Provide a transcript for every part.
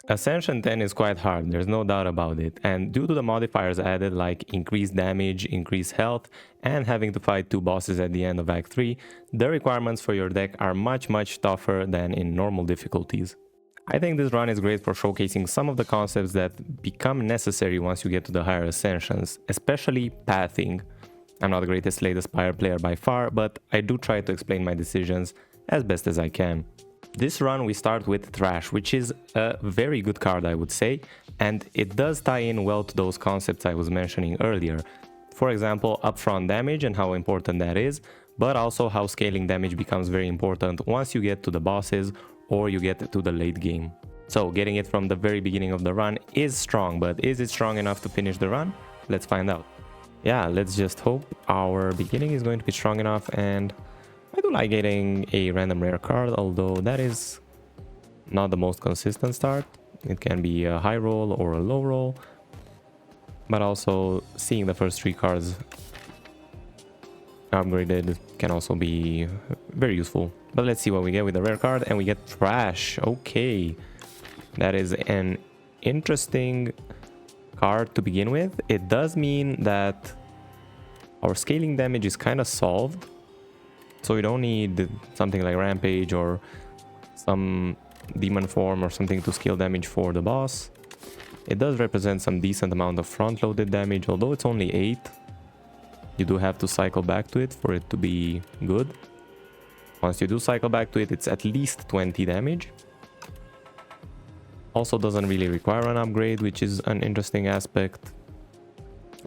Ascension 10 is quite hard, there's no doubt about it, and due to the modifiers added like increased damage, increased health, and having to fight two bosses at the end of Act 3, the requirements for your deck are much tougher than in normal difficulties. I think this run is great for showcasing some of the concepts that become necessary once you get to the higher Ascensions, especially pathing. I'm not the greatest Slay the Spire player by far, but I do try to explain my decisions as best as I can. This run we start with Thrash, which is a very good card I would say, and it does tie in well to those concepts I was mentioning earlier. For example, upfront damage and how important that is, but also how scaling damage becomes very important once you get to the bosses or you get to the late game. So getting it from the very beginning of the run is strong, but is it strong enough to finish the run? Let's find out. Yeah, let's just hope our beginning is going to be strong enough, and I do like getting a random rare card, although that is not the most consistent start. It can be a high roll or a low roll, but also seeing the first three cards upgraded can also be very useful. But let's see what we get with the rare card, and we get Trash. Okay, that is an interesting card to begin with. It does mean that our scaling damage is kind of solved, so we don't need something like Rampage or some Demon Form or something to scale damage for the boss. It does represent some decent amount of front-loaded damage, although it's only 8. You do have to cycle back to it for it to be good. Once you do cycle back to it, it's at least 20 damage. Also doesn't really require an upgrade, which is an interesting aspect.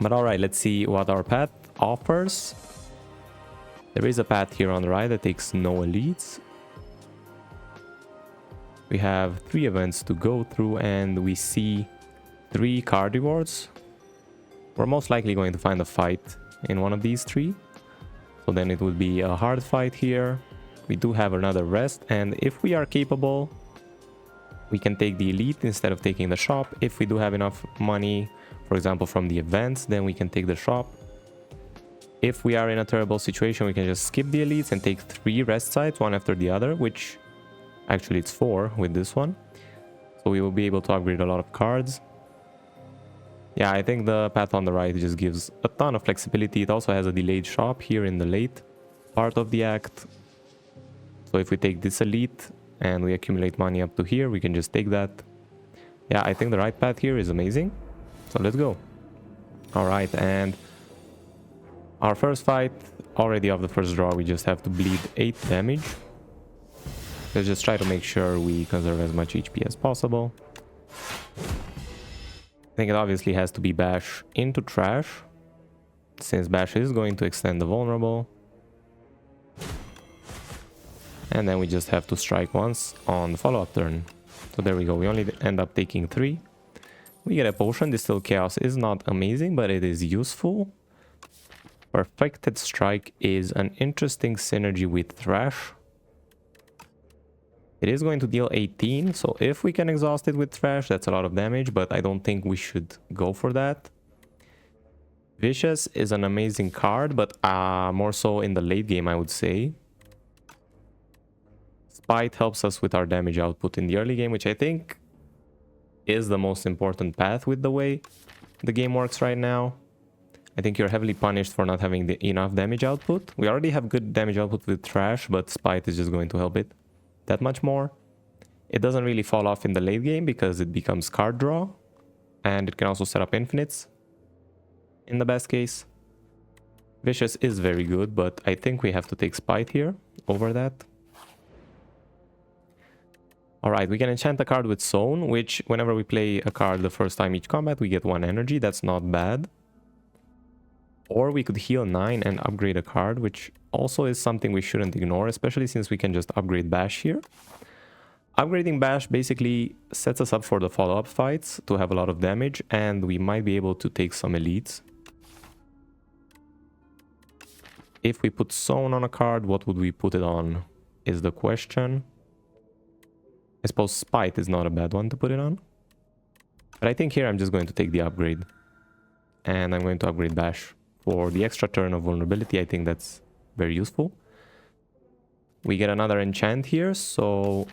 But alright, let's see what our path offers. There is a path here on the right that takes no elites. We have 3 events to go through, and we see 3 card rewards. We're most likely going to find a fight in one of these 3. So then it would be a hard fight here. We do have another rest, and if we are capable, we can take the elite instead of taking the shop. If we do have enough money, for example from the events, then we can take the shop. If we are in a terrible situation, we can just skip the elites and take 3 rest sites, one after the other, which actually it's 4 with this one. So we will be able to upgrade a lot of cards. Yeah, I think the path on the right just gives a ton of flexibility. It also has a delayed shop here in the late part of the act. So if we take this elite and we accumulate money up to here, we can just take that. Yeah, I think the right path here is amazing. So let's go. Alright, and our first fight, already off the first draw, we just have to bleed 8 damage. Let's just try to make sure we conserve as much HP as possible. I think it obviously has to be Bash into Trash, since Bash is going to extend the vulnerable. And then we just have to strike once on the follow-up turn. So there we go, we only end up taking 3. We get a potion. Distilled Chaos is not amazing, but it is useful. Perfected Strike is an interesting synergy with Thrash. It is going to deal 18, so if we can exhaust it with Thrash, that's a lot of damage, but I don't think we should go for that. Vicious is an amazing card, but more so in the late game, I would say. Spite helps us with our damage output in the early game, which I think is the most important path with the way the game works right now. I think you're heavily punished for not having enough damage output. We already have good damage output with Trash, but Spite is just going to help it that much more. It doesn't really fall off in the late game because it becomes card draw, and it can also set up infinites in the best case. Vicious is very good, but I think we have to take Spite here over that. Alright, we can enchant a card with Sown, which whenever we play a card the first time each combat, we get 1 energy. That's not bad. Or we could heal 9 and upgrade a card, which also is something we shouldn't ignore, especially since we can just upgrade Bash here. Upgrading Bash basically sets us up for the follow-up fights to have a lot of damage, and we might be able to take some elites. If we put Sown on a card, what would we put it on is the question. I suppose Spite is not a bad one to put it on. But I think here I'm just going to take the upgrade. And I'm going to upgrade Bash. For the extra turn of vulnerability, I think that's very useful. We get another enchant here, so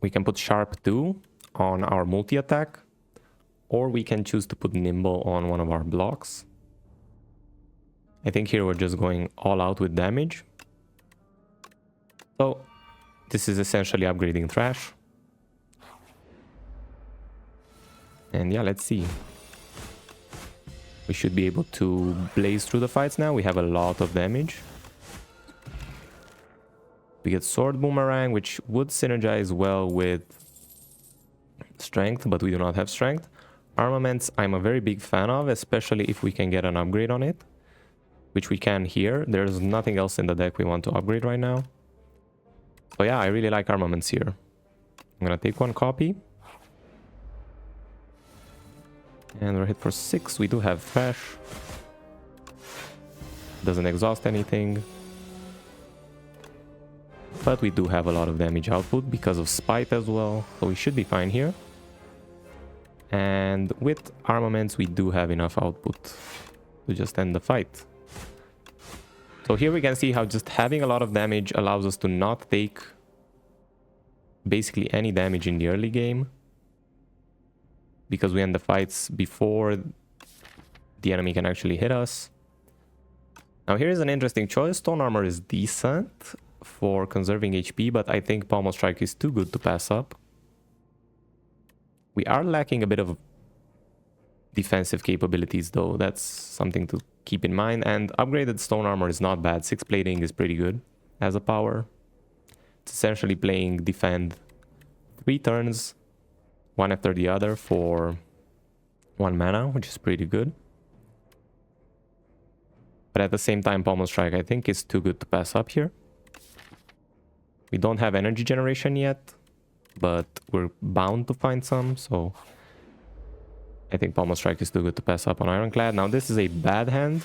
We can put Sharp 2 on our multi-attack, or we can choose to put Nimble on one of our blocks. I think here we're just going all out with damage. So this is essentially upgrading Thrash. And yeah, let's see. We should be able to blaze through the fights now. We have a lot of damage. We get Sword Boomerang, which would synergize well with Strength, but we do not have Strength. Armaments, I'm a very big fan of, especially if we can get an upgrade on it, which we can here. There's nothing else in the deck we want to upgrade right now. So yeah, I really like Armaments here. I'm gonna take one copy. And we're hit for 6. We do have Thrash. Doesn't exhaust anything. But we do have a lot of damage output because of Spite as well. So we should be fine here. And with Armaments, we do have enough output to just end the fight. So here we can see how just having a lot of damage allows us to not take basically any damage in the early game, because we end the fights before the enemy can actually hit us. Now here is an interesting choice. Stone Armor is decent for conserving HP, but I think Pommel Strike is too good to pass up. We are lacking a bit of defensive capabilities though. That's something to keep in mind. And upgraded Stone Armor is not bad. 6 Plating is pretty good as a power. It's essentially playing defend 3 turns, one after the other for 1 mana, which is pretty good. But at the same time, Pommel Strike I think is too good to pass up here. We don't have energy generation yet, but we're bound to find some, so I think Pommel Strike is too good to pass up on Ironclad. Now this is a bad hand.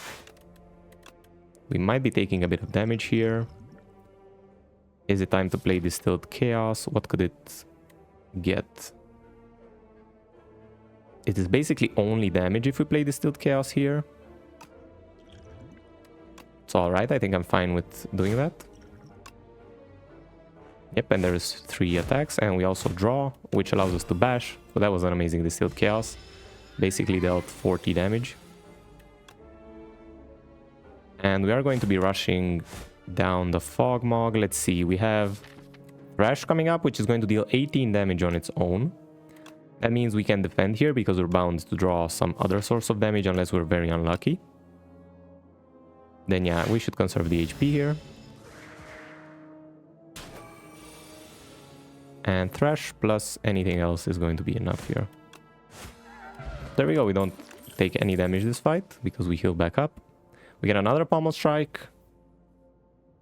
We might be taking a bit of damage here. Is it time to play Distilled Chaos? What could it get? It is basically only damage if we play Distilled Chaos here. It's alright, I think I'm fine with doing that. Yep, and there's 3 attacks, and we also draw, which allows us to bash. So that was an amazing Distilled Chaos. Basically dealt 40 damage. And we are going to be rushing down the Fog Mog. Let's see, we have Thrash coming up, which is going to deal 18 damage on its own. That means we can defend here because we're bound to draw some other source of damage unless we're very unlucky. Then yeah, we should conserve the HP here. And Thrash plus anything else is going to be enough here. There we go, we don't take any damage this fight because we heal back up. We get another Pommel Strike.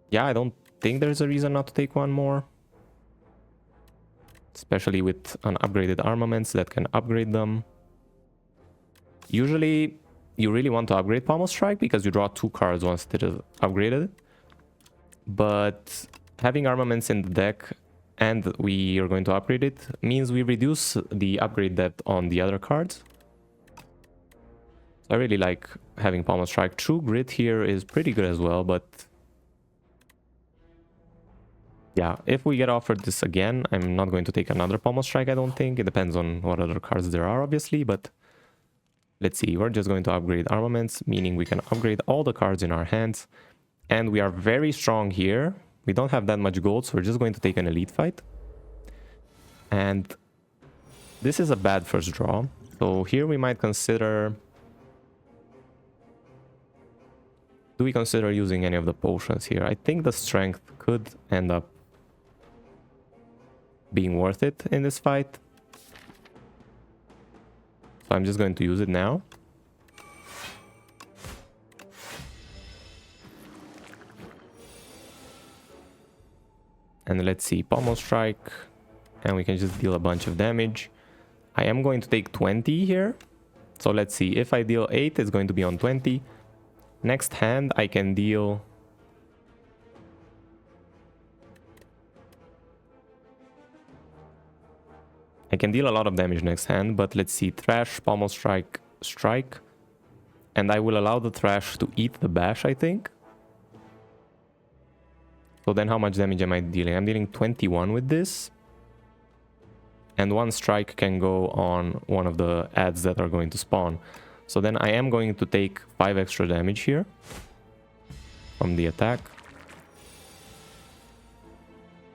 Yeah, I don't think there's a reason not to take one more. Especially with an upgraded armaments that can upgrade them. Usually, you really want to upgrade Pommel Strike because you draw 2 cards once it is upgraded. But having armaments in the deck and we are going to upgrade it means we reduce the upgrade depth on the other cards. So I really like having Pommel Strike. True Grit here is pretty good as well, but yeah, if we get offered this again, I'm not going to take another Pommel Strike, I don't think. It depends on what other cards there are, obviously, but let's see. We're just going to upgrade armaments, meaning we can upgrade all the cards in our hands. And we are very strong here. We don't have that much gold, so we're just going to take an elite fight. And this is a bad first draw. So here we might consider... Do we consider using any of the potions here? I think the strength could end up being worth it in this fight. So I'm just going to use it now. And let's see, Pommel Strike. And we can just deal a bunch of damage. I am going to take 20 here. So let's see, if I deal 8, it's going to be on 20. Next hand, I can deal... I can deal a lot of damage next hand, but let's see, Thrash, Pommel Strike, Strike. And I will allow the Thrash to eat the Bash, I think. So then how much damage am I dealing? I'm dealing 21 with this. and one strike can go on one of the ads that are going to spawn. So then I am going to take 5 extra damage here from the attack.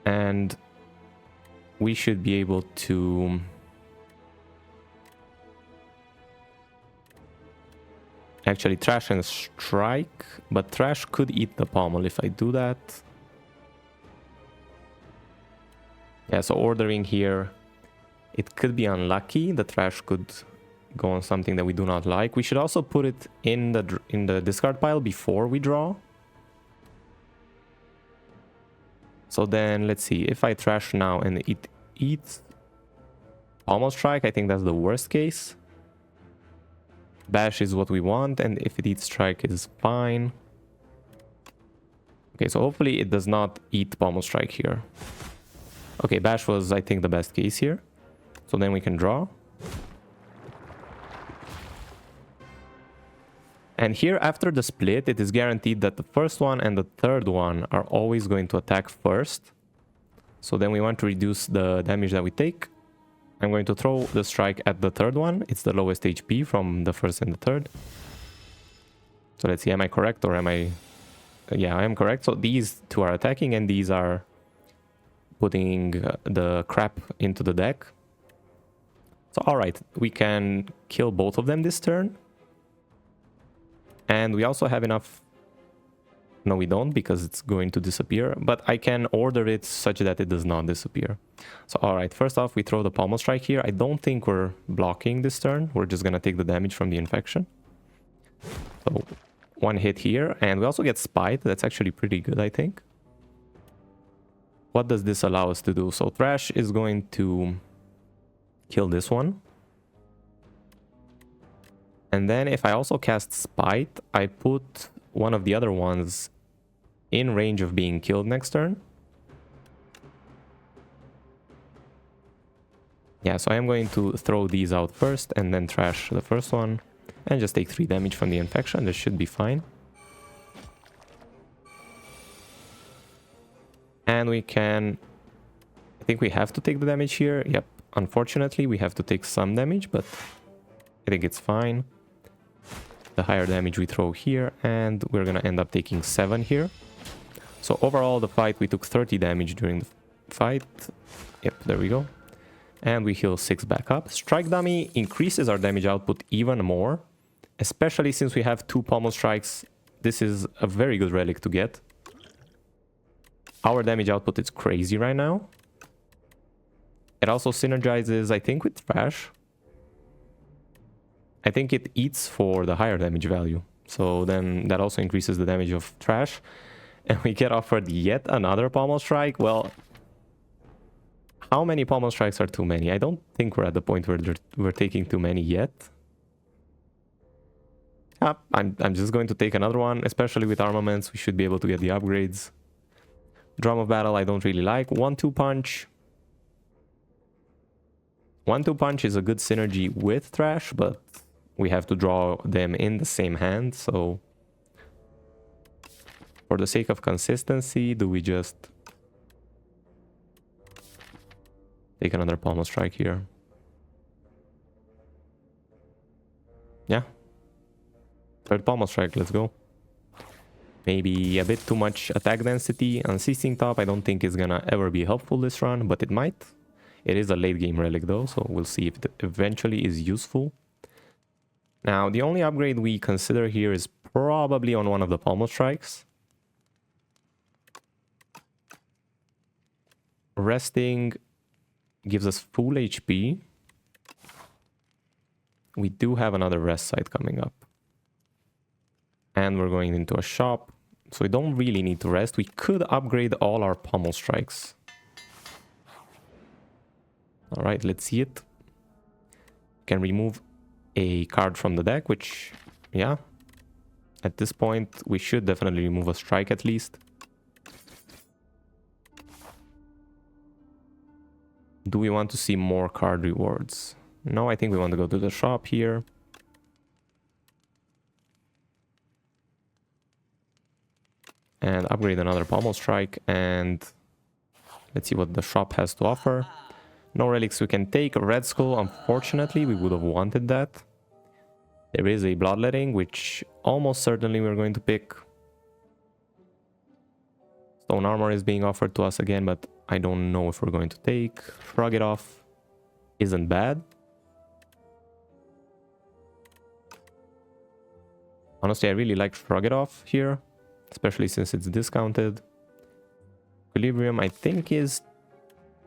And we should be able to actually trash and strike, but trash could eat the pommel if I do that. Yeah, so ordering here, it could be unlucky. The trash could go on something that we do not like. We should also put it in the discard pile before we draw. So then let's see, if I trash now and it eats pommel strike, I think that's the worst case. Bash is what we want, and if it eats strike is fine. Okay, so hopefully it does not eat pommel strike here. Okay, bash was, I think, the best case here. So then we can draw. And here, after the split, it is guaranteed that the first one and the third one are always going to attack first. So then we want to reduce the damage that we take. I'm going to throw the strike at the third one. It's the lowest HP from the first and the third. So let's see, am I correct or am I... Yeah, I am correct. So these two are attacking and these are putting the crap into the deck. So alright, we can kill both of them this turn. And we also have enough... No, we don't, because it's going to disappear. But I can order it such that it does not disappear. So, alright, first off, we throw the pommel strike here. I don't think we're blocking this turn. We're just going to take the damage from the infection. So, one hit here. And we also get Spite. That's actually pretty good, I think. What does this allow us to do? So, Thrash is going to kill this one. And then if I also cast Spite, I put one of the other ones in range of being killed next turn. Yeah, so I am going to throw these out first and then trash the first one and just take 3 damage from the infection. This should be fine. And we can... I think we have to take the damage here. Yep, unfortunately we have to take some damage, but I think it's fine. The higher damage we throw here, and we're gonna end up taking 7 here. So overall, the fight, we took 30 damage during the fight. Yep, there we go. And we heal 6 back up. Strike Dummy increases our damage output even more, especially since we have 2 pommel strikes. This is a very good relic to get. Our damage output is crazy right now. It also synergizes, I think, with Thrash. I think it eats for the higher damage value. So then that also increases the damage of Thrash. And we get offered yet another pommel strike. Well, how many pommel strikes are too many? I don't think we're at the point where we're taking too many yet. I'm just going to take another one, especially with armaments. We should be able to get the upgrades. Drum of Battle I don't really like. 1-2 punch. 1-2 punch is a good synergy with Thrash, but we have to draw them in the same hand, so for the sake of consistency, do we just take another pommel strike here? Yeah. Third pommel strike, let's go. Maybe a bit too much attack density. Unceasing Top I don't think is gonna ever be helpful this run, but it might. It is a late game relic though, so we'll see if it eventually is useful. Now, the only upgrade we consider here is probably on one of the pommel strikes. Resting gives us full HP. We do have another rest site coming up. And we're going into a shop, so we don't really need to rest. We could upgrade all our pommel strikes. Alright, let's see it. Can remove a card from the deck, which, yeah, at this point we should definitely remove a strike at least. Do we want to see more card rewards? No, I think we want to go to the shop here. And upgrade another pommel strike, and let's see what the shop has to offer. No relics we can take. Red Skull, unfortunately, we would have wanted that. There is a Bloodletting, which almost certainly we're going to pick. Stone Armor is being offered to us again, but I don't know if we're going to take. Shrug It Off isn't bad. Honestly, I really like Shrug It Off here, especially since it's discounted. Equilibrium, I think, is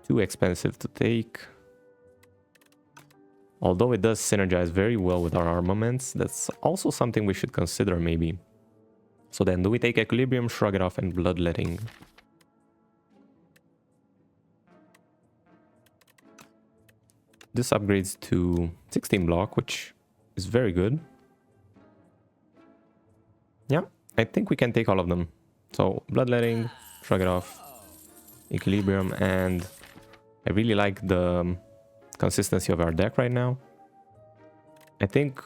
too expensive to take. Although it does synergize very well with our armaments, that's also something we should consider maybe. So then, do we take Equilibrium, Shrug It Off, and Bloodletting? This upgrades to 16 block, which is very good. Yeah, I think we can take all of them. So, Bloodletting, Shrug It Off, Equilibrium, and I really like the consistency of our deck right now. I think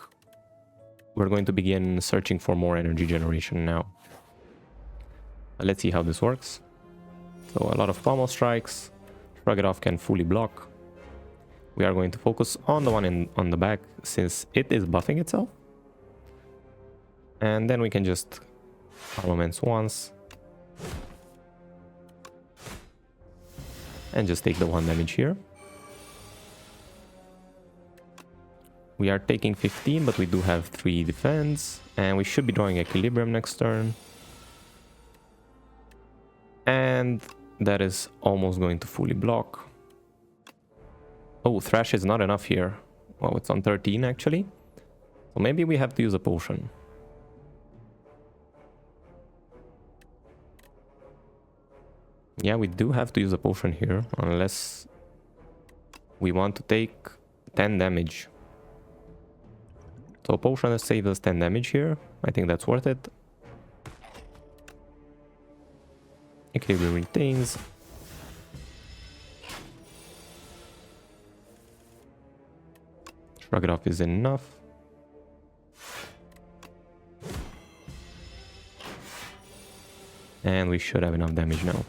we're going to begin searching for more energy generation now. Let's see how this works. So, a lot of pommel strikes. Shrug It Off can fully block. We are going to focus on the one on the back since it is buffing itself. And then we can just armaments once. And just take the 1 damage here. We are taking 15, but we do have 3 defense. And we should be drawing Equilibrium next turn. And that is almost going to fully block. Oh, Thrash is not enough here. Well, it's on 13 actually. So maybe we have to use a potion. Yeah, we do have to use a potion here, unless we want to take 10 damage. So a potion has saved us 10 damage here. I think that's worth it. Equilibrium retains. Shrug It Off is enough. And we should have enough damage now.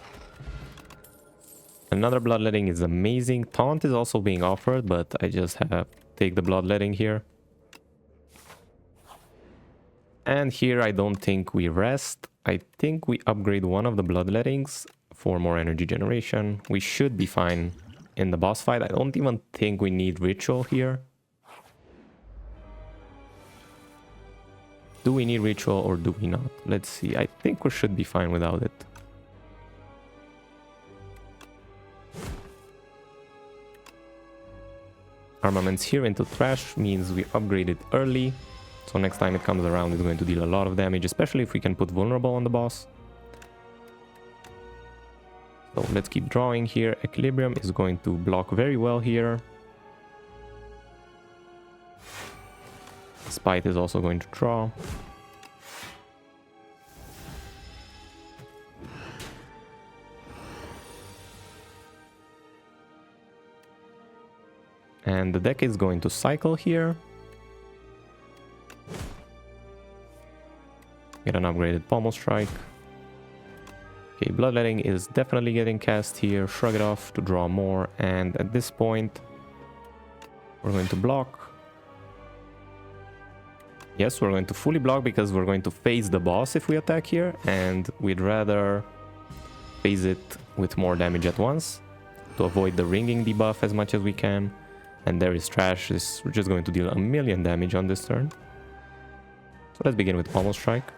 Another Bloodletting is amazing. Taunt is also being offered, but I just have to take the Bloodletting here. And here I don't think we rest. I think we upgrade one of the Bloodlettings for more energy generation. We should be fine in the boss fight. I don't even think we need Ritual here. Do we need Ritual or do we not? Let's see. I think we should be fine without it. Armaments here into Thrash means we upgrade it early. So next time it comes around, it's going to deal a lot of damage, especially if we can put Vulnerable on the boss. So let's keep drawing here. Equilibrium is going to block very well here. Spite is also going to draw. And the deck is going to cycle here. Get an upgraded Pommel Strike. Okay, Bloodletting is definitely getting cast here. Shrug It Off to draw more. And at this point, we're going to block. Yes, we're going to fully block because we're going to phase the boss if we attack here. And we'd rather phase it with more damage at once to avoid the ringing debuff as much as we can. And there is Trash. We're just going to deal 1,000,000 damage on this turn. So let's begin with Pommel Strike.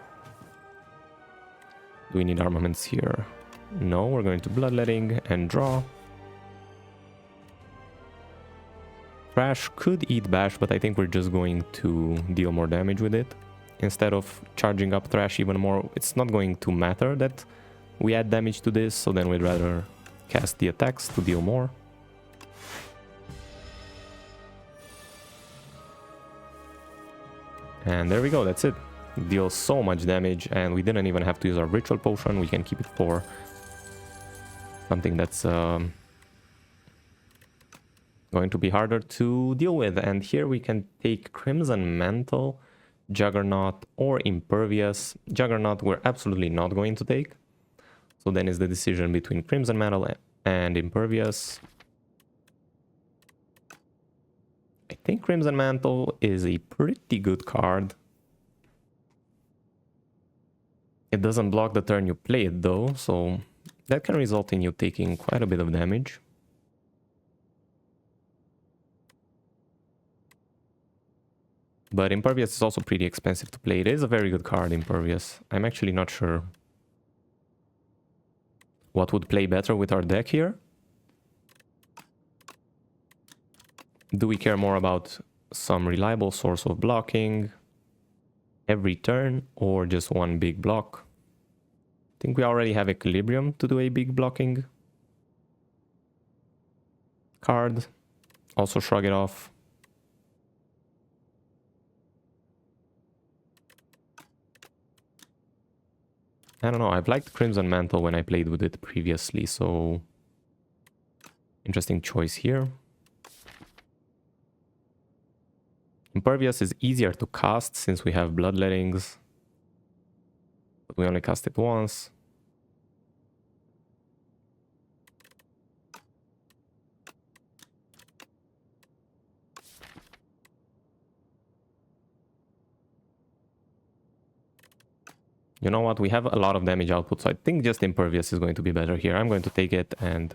Do we need armaments here? No, we're going to Bloodletting and draw. Trash could eat Bash, but I think we're just going to deal more damage with it. Instead of charging up Thrash even more, it's not going to matter that we add damage to this, so then we'd rather cast the attacks to deal more. And there we go, that's it. It deals so much damage, and we didn't even have to use our Ritual Potion. We can keep it for something that's going to be harder to deal with. And here we can take Crimson Mantle, Juggernaut, or Impervious. Juggernaut we're absolutely not going to take. So then is the decision between Crimson Mantle and Impervious. think Crimson Mantle is a pretty good card. It doesn't block the turn you play it though, so that can result in you taking quite a bit of damage. But Impervious is also pretty expensive to play. It is a very good card, Impervious. I'm actually not sure what would play better with our deck here. Do we care more about some reliable source of blocking every turn or just one big block? I think we already have Equilibrium to do a big blocking card. Also Shrug It Off. I don't know, I've liked Crimson Mantle when I played with it previously, so interesting choice here. Impervious is easier to cast since we have Bloodlettings, but we only cast it once. You know what, we have a lot of damage output, so I think just Impervious is going to be better here. I'm going to take it, and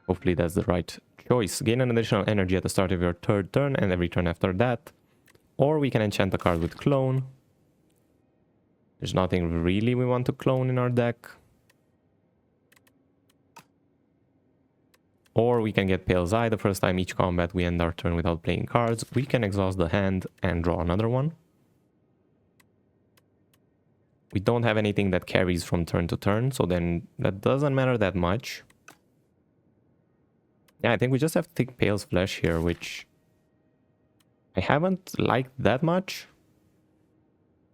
hopefully that's the right choice. Gain an additional energy at the start of your third turn and every turn after that. Or we can enchant a card with Clone. There's nothing really we want to clone in our deck. Or we can get Pale's Eye. The first time each combat we end our turn without playing cards. We can exhaust the hand and draw another one. We don't have anything that carries from turn to turn, so then that doesn't matter that much. Yeah, I think we just have to take Pale's Flesh here, which I haven't liked that much.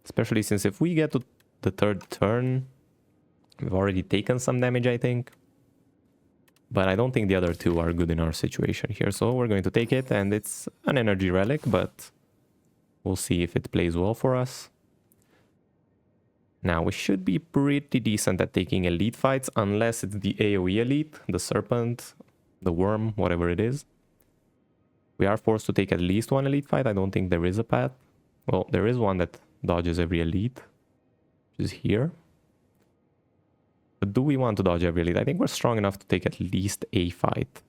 Especially since if we get to the third turn, we've already taken some damage, I think. But I don't think the other two are good in our situation here, so we're going to take it, and it's an energy relic, but we'll see if it plays well for us. Now, we should be pretty decent at taking elite fights, unless it's the AoE elite, the serpent, the worm, whatever it is. We are forced to take at least one elite fight. I don't think there is a path. Well, there is one that dodges every elite, which is here. But do we want to dodge every elite? I think we're strong enough to take at least a fight.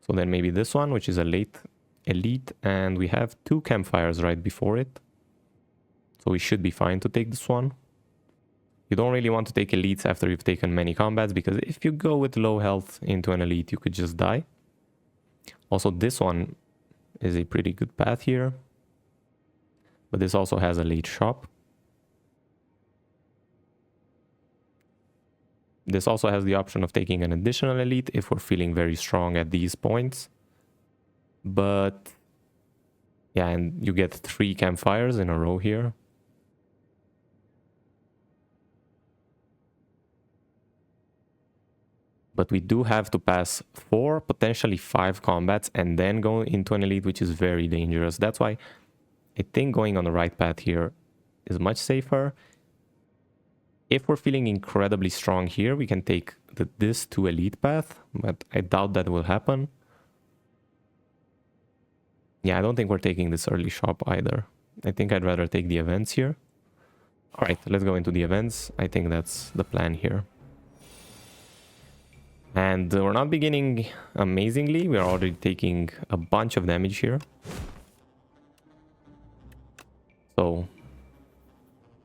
So then maybe this one, which is a late elite, and we have 2 campfires right before it. So we should be fine to take this one. You don't really want to take elites after you've taken many combats, because if you go with low health into an elite, you could just die. Also, this one is a pretty good path here. But this also has a late shop. This also has the option of taking an additional elite if we're feeling very strong at these points. But yeah, and you get 3 campfires in a row here. But we do have to pass 4, potentially 5 combats and then go into an elite, which is very dangerous. That's why I think going on the right path here is much safer. If we're feeling incredibly strong here, we can take this to elite path, but I doubt that will happen. Yeah, I don't think we're taking this early shop either. I think I'd rather take the events here. All right, let's go into the events. I think that's the plan here. And we're not beginning amazingly. We're already taking a bunch of damage here. So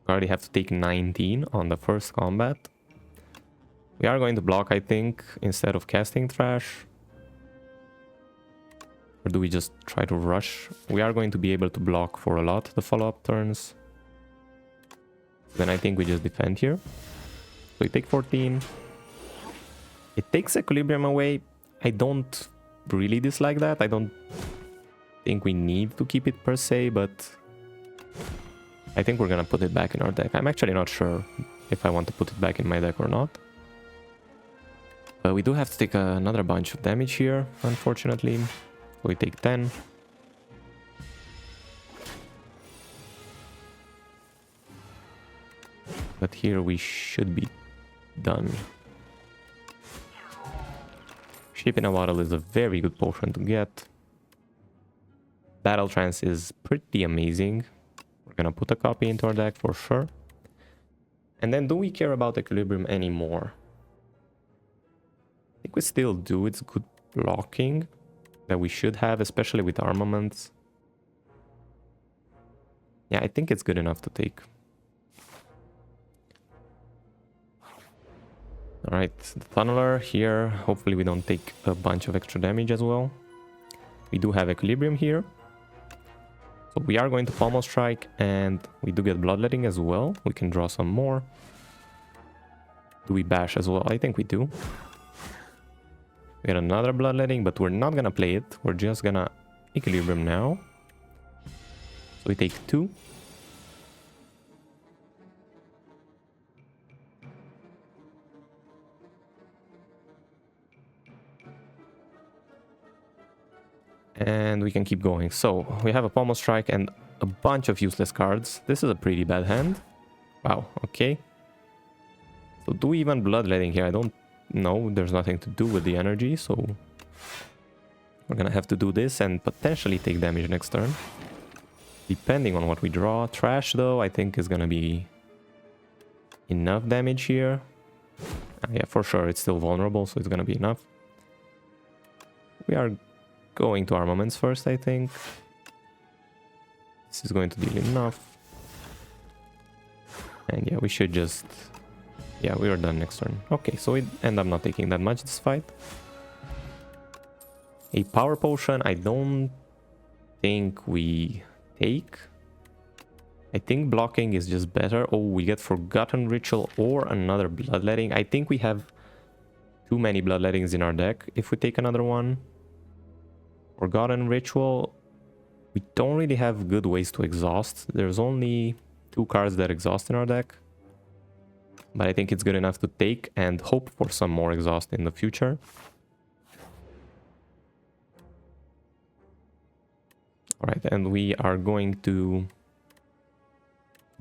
we already have to take 19 on the first combat. We are going to block, I think, instead of casting Trash. Or do we just try to rush? We are going to be able to block for a lot the follow-up turns. Then I think we just defend here. So we take 14. It takes Equilibrium away. I don't really dislike that. I don't think we need to keep it per se, but I think we're gonna put it back in our deck. I'm actually not sure if I want to put it back in my deck or not. But we do have to take another bunch of damage here, unfortunately. We take 10. But here we should be done. Shaping a Bottle is a very good potion to get. Battle Trance is pretty amazing. We're gonna put a copy into our deck for sure. And then do we care about Equilibrium anymore? I think we still do. It's good blocking that we should have, especially with armaments. Yeah, I think it's good enough to take. Alright, the Tunneler here. Hopefully we don't take a bunch of extra damage as well. We do have Equilibrium here. So we are going to Pommel Strike, and we do get Bloodletting as well. We can draw some more. Do we Bash as well? I think we do. We get another Bloodletting, but we're not gonna play it. We're just gonna Equilibrium now. So we take 2. And we can keep going. So we have a Pommel Strike and a bunch of useless cards. This is a pretty bad hand. Wow, okay. So do we even Bloodletting here? I don't know. There's nothing to do with the energy, so we're gonna have to do this and potentially take damage next turn, depending on what we draw. Trash, though, I think is gonna be enough damage here. Yeah, for sure, it's still vulnerable, so it's gonna be enough. We are going to armaments first, I think. This is going to deal enough. And yeah, we should just... Yeah, we are done next turn. Okay, so we end up not taking that much this fight. A Power Potion, I don't think we take. I think blocking is just better. Oh, we get Forgotten Ritual or another Bloodletting. I think we have too many Bloodlettings in our deck if we take another one. Forgotten Ritual, we don't really have good ways to exhaust. There's only 2 cards that exhaust in our deck. But I think it's good enough to take and hope for some more exhaust in the future. Alright, and we are going to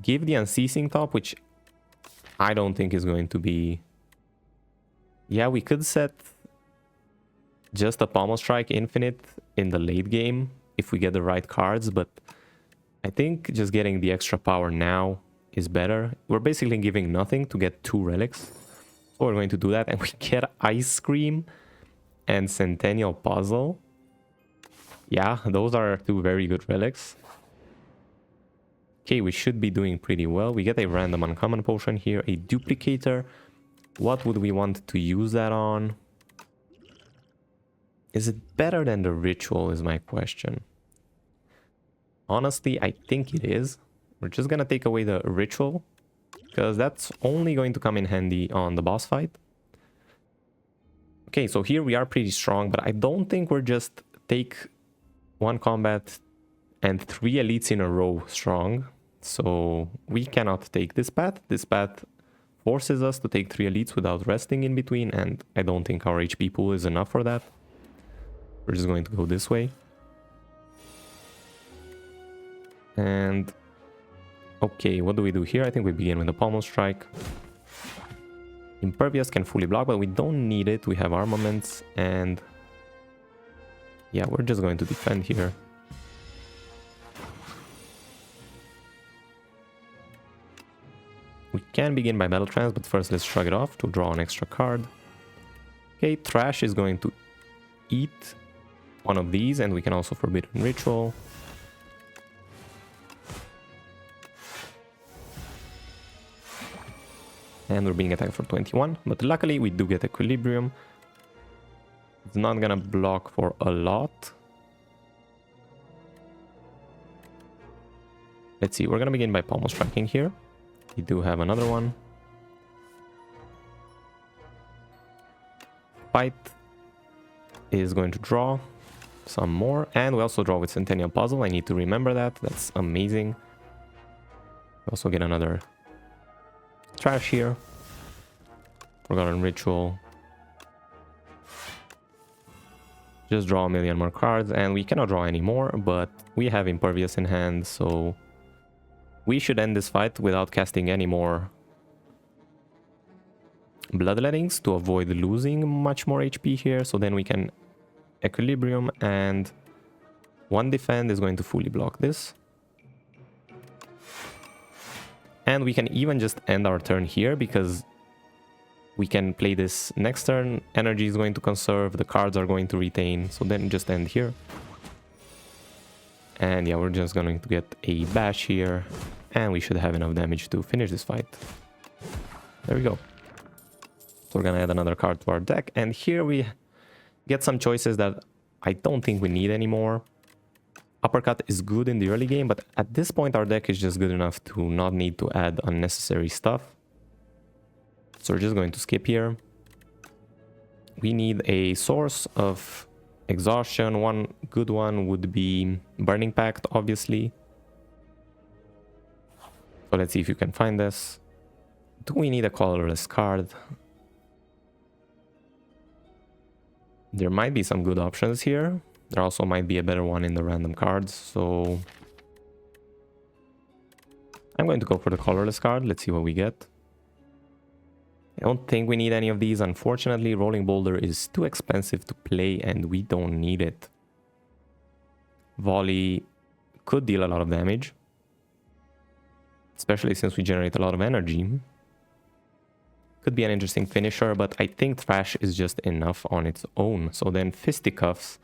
give the Unceasing Top, which I don't think is going to be... Yeah, we could set just a Pommel Strike Infinite in the late game if we get the right cards, but I think just getting the extra power now is better. We're basically giving nothing to get 2 relics. So we're going to do that, and we get Ice Cream and Centennial Puzzle. Yeah, those are 2 very good relics. Okay, we should be doing pretty well. We get a random uncommon potion here, a Duplicator. What would we want to use that on? Is it better than the Ritual is my question. Honestly, I think it is. We're just gonna take away the Ritual, because that's only going to come in handy on the boss fight. Okay, so here we are pretty strong, but I don't think we're just take 1 combat and 3 elites in a row strong. So we cannot take this path. This path forces us to take 3 elites without resting in between, and I don't think our HP pool is enough for that. We're just going to go this way. And okay, what do we do here? I think we begin with a Pommel Strike. Impervious can fully block, but we don't need it. We have armaments, and yeah, we're just going to defend here. We can begin by Battle Trance, but first let's shrug it off to draw an extra card. Okay, Trash is going to eat one of these, and we can also Forbidden Ritual. And we're being attacked for 21, but luckily we do get Equilibrium. It's not gonna block for a lot. Let's see, we're gonna begin by Pommel Striking here. We do have another one. Fight is going to draw some more, and we also draw with Centennial Puzzle. I need to remember that. That's amazing. We also get another Trash here. Forgotten Ritual. Just draw a million more cards, and we cannot draw any more, but we have Impervious in hand, so we should end this fight without casting any more Bloodlettings to avoid losing much more HP here. So then we can Equilibrium, and one defend is going to fully block this. And we can even just end our turn here because we can play this next turn. Energy is going to conserve, the cards are going to retain, so then just end here. And yeah, we're just going to get a bash here, and we should have enough damage to finish this fight. There we go. So we're gonna add another card to our deck, and here we get some choices that I don't think we need anymore. Uppercut is good in the early game, but at this point our deck is just good enough to not need to add unnecessary stuff. So we're just going to skip here. We need a source of exhaustion. One good one would be Burning Pact, obviously. So let's see if you can find this. Do we need a colorless card? There might be some good options here. There also might be a better one in the random cards, so I'm going to go for the colorless card. Let's see what we get. I don't think we need any of these. Unfortunately, Rolling Boulder is too expensive to play and we don't need it. Volley could deal a lot of damage, especially since we generate a lot of energy. Could be an interesting finisher, but I think Thrash is just enough on its own. So then Fisticuffs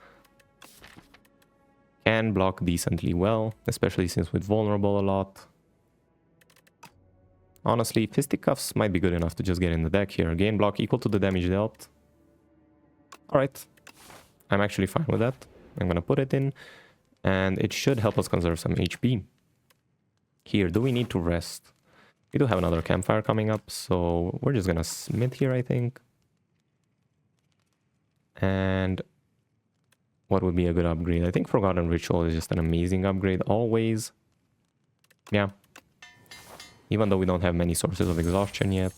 can block decently well, especially since we're vulnerable a lot. Honestly, Fisticuffs might be good enough to just get in the deck here. Gain block equal to the damage dealt. Alright, I'm actually fine with that. I'm gonna put it in, and it should help us conserve some HP. Here, do we need to rest? We do have another campfire coming up, so we're just gonna smith here, I think. And what would be a good upgrade? I think Forgotten Ritual is just an amazing upgrade always. Yeah. Even though we don't have many sources of exhaustion yet.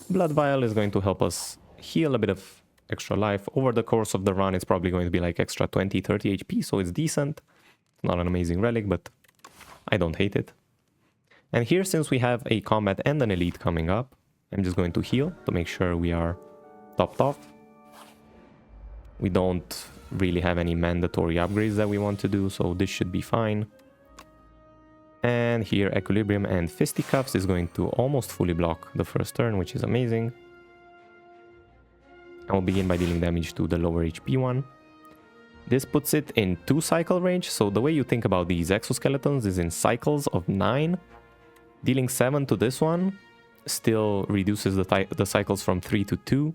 Blood Vial is going to help us heal a bit of extra life. Over the course of the run, it's probably going to be like extra 20, 30 HP, so it's decent. Not an amazing relic, but I don't hate it. And here, since we have a combat and an elite coming up, I'm just going to heal to make sure we are topped off. We don't really have any mandatory upgrades that we want to do, so this should be fine. And here, Equilibrium and Fisticuffs is going to almost fully block the first turn, which is amazing. I will begin by dealing damage to the lower HP one. This puts it in 2 cycle range, so the way you think about these exoskeletons is in cycles of 9. Dealing 7 to this one still reduces the cycles from 3 to 2,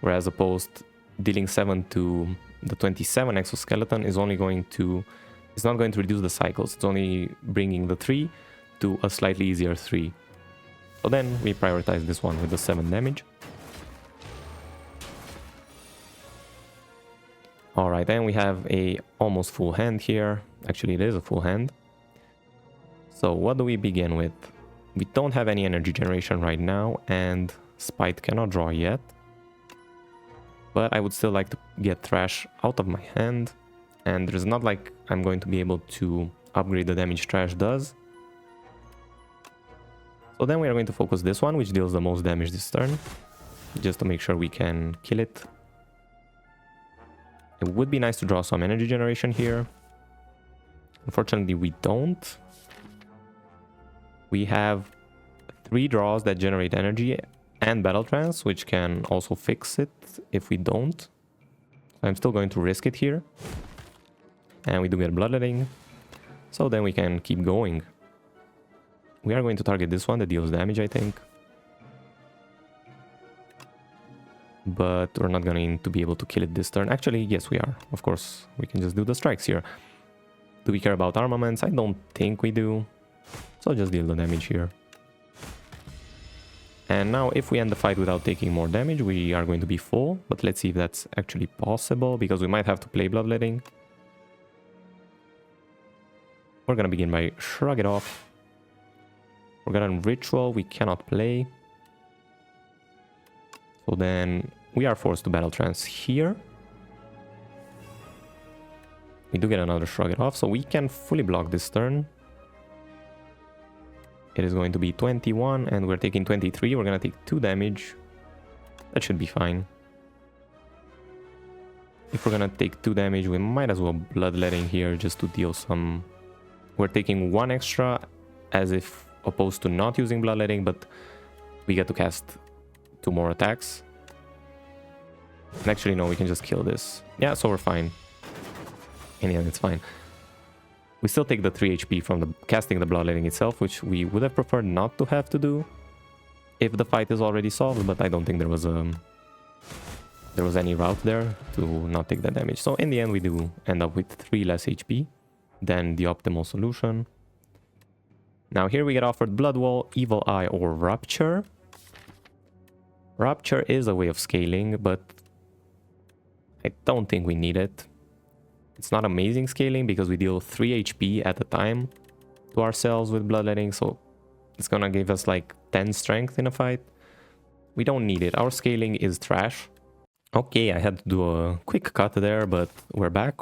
whereas opposed dealing 7 to the 27 exoskeleton is only going to... It's not going to reduce the cycles, it's only bringing the 3 to a slightly easier 3. So then we prioritize this one with the 7 damage. Alright, then we have a almost full hand here. Actually, it is a full hand. So what do we begin with? We don't have any energy generation right now, and Spite cannot draw yet. But I would still like to get Thrash out of my hand. And there's not like I'm going to be able to upgrade the damage Thrash does. So then we are going to focus this one, which deals the most damage this turn. Just to make sure we can kill it. It would be nice to draw some energy generation here. Unfortunately, we don't. We have 3 draws that generate energy and Battle Trance, which can also fix it if we don't. I'm still going to risk it here. And we do get Bloodletting. So then we can keep going. We are going to target this one that deals damage, I think. But we're not going to be able to kill it this turn. Actually, yes, we are. Of course, we can just do the strikes here. Do we care about armaments? I don't think we do. So just deal the damage here. And now if we end the fight without taking more damage, we are going to be full. But let's see if that's actually possible, because we might have to play Bloodletting. We're going to begin by Shrug It Off. Forgotten Ritual we cannot play. So then we are forced to Battle Trance here. We do get another Shrug It Off, so we can fully block this turn. It is going to be 21, and we're taking 23. We're going to take 2 damage. That should be fine. If we're gonna take 2 damage, we might as well bloodletting here just to deal some... We're taking 1 extra as if opposed to not using bloodletting, but we get to cast 2 more attacks. And actually, no, we can just kill this. Yeah, so we're fine. And yeah, it's fine. We still take the 3 HP from the casting the bloodletting itself, which we would have preferred not to have to do if the fight is already solved, but I don't think there was any route there to not take that damage. So in the end, we do end up with 3 less HP than the optimal solution. Now here we get offered Blood Wall, Evil Eye, or Rupture. Rupture is a way of scaling, but I don't think we need it. It's not amazing scaling because we deal 3 HP at a time to ourselves with bloodletting, so it's gonna give us like 10 strength in a fight. We don't need it. Our scaling is trash. Okay, I had to do a quick cut there, but we're back.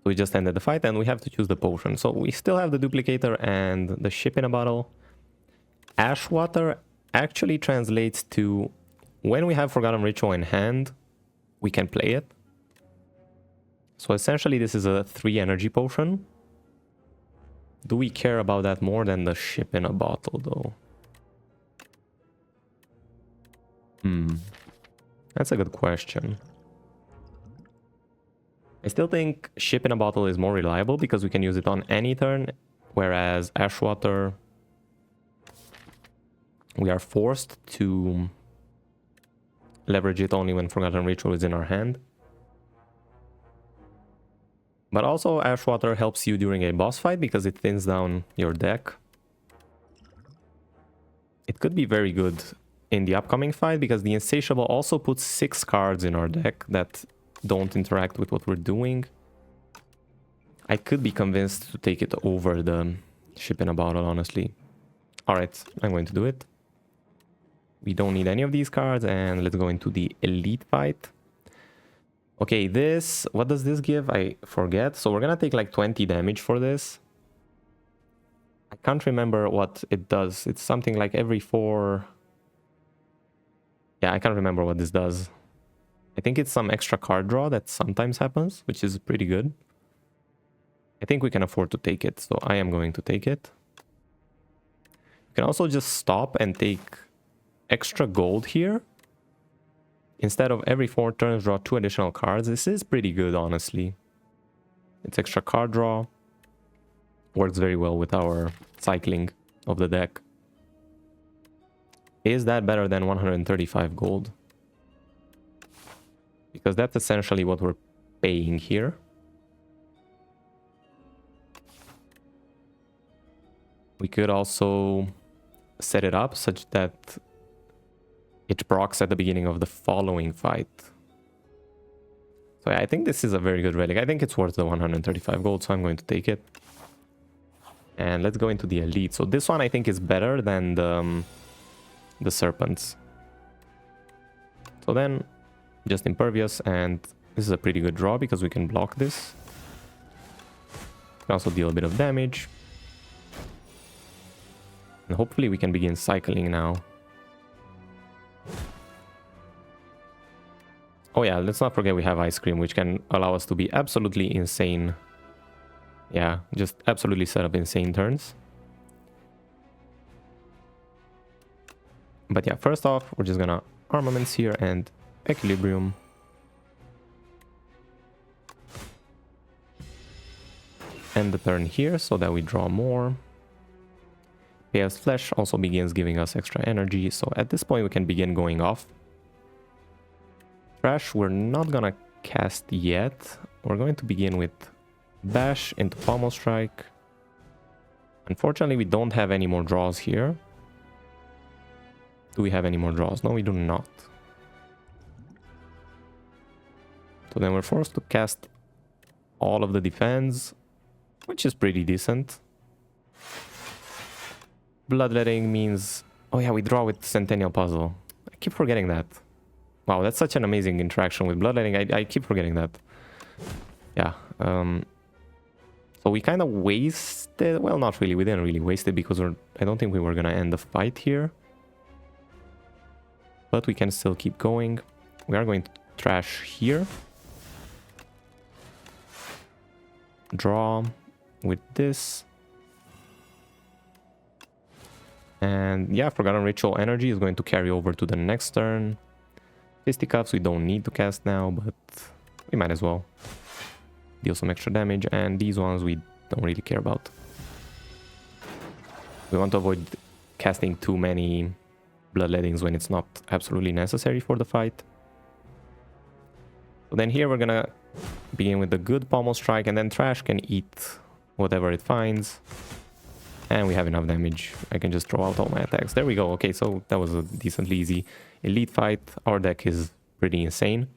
We just ended the fight and we have to choose the potion. So we still have the duplicator and the ship in a bottle. Ashwater actually translates to when we have Forgotten Ritual in hand, we can play it. So essentially this is a 3 energy potion. Do we care about that more than the ship in a bottle though? That's a good question. I still think ship in a bottle is more reliable because we can use it on any turn, whereas Ashwater, we are forced to leverage it only when Forgotten Ritual is in our hand. But also Ashwater helps you during a boss fight because it thins down your deck. It could be very good in the upcoming fight because the Insatiable also puts 6 cards in our deck that don't interact with what we're doing. I could be convinced to take it over the ship in a bottle, honestly. Alright, I'm going to do it. We don't need any of these cards, and let's go into the elite fight. Okay, this... what does this give? I forget. So we're gonna take like 20 damage for this. I can't remember what it does. It's something like every 4... Yeah, I can't remember what this does. I think it's some extra card draw that sometimes happens, which is pretty good. I think we can afford to take it, so I am going to take it. You can also just stop and take extra gold here. Instead of every 4 turns draw 2 additional cards. This is pretty good, honestly. It's extra card draw. Works very well with our cycling of the deck. Is that better than 135 gold? Because that's essentially what we're paying here. We could also set it up such that it procs at the beginning of the following fight. So yeah, I think this is a very good relic. I think it's worth the 135 gold, so I'm going to take it. And let's go into the elite. So this one I think is better than the serpents. So then just impervious, and this is a pretty good draw because we can block this. Can also deal a bit of damage. And hopefully we can begin cycling now. Oh yeah, let's not forget we have Ice Cream, which can allow us to be absolutely insane. Yeah, just absolutely set up insane turns. But yeah, first off, we're just gonna Armaments here and Equilibrium. End the turn here so that we draw more. Chaos Flesh also begins giving us extra energy, so at this point we can begin going off. Trash we're not gonna cast yet. We're going to begin with Bash into Pommel Strike. Unfortunately we don't have any more draws here. Do we have any more draws? No, we do not. So then we're forced to cast all of the defense, which is pretty decent. Bloodletting means... oh yeah, we draw with Centennial Puzzle. I keep forgetting that. Wow, that's such an amazing interaction with Bloodletting. I keep forgetting that. Yeah. So we kind of wasted... well, not really. We didn't really waste it because I don't think we were going to end the fight here. but we can still keep going. We are going to trash here. Draw with this. And yeah, Forgotten Ritual energy is going to carry over to the next turn. Fisticuffs we don't need to cast now, but we might as well. Deal some extra damage, and these ones we don't really care about. We want to avoid casting too many Bloodlettings when it's not absolutely necessary for the fight. So then here we're gonna begin with the good Pommel Strike, and then Trash can eat whatever it finds. And we have enough damage. I can just throw out all my attacks. There we go. Okay, so that was a decently easy elite fight. Our deck is pretty insane.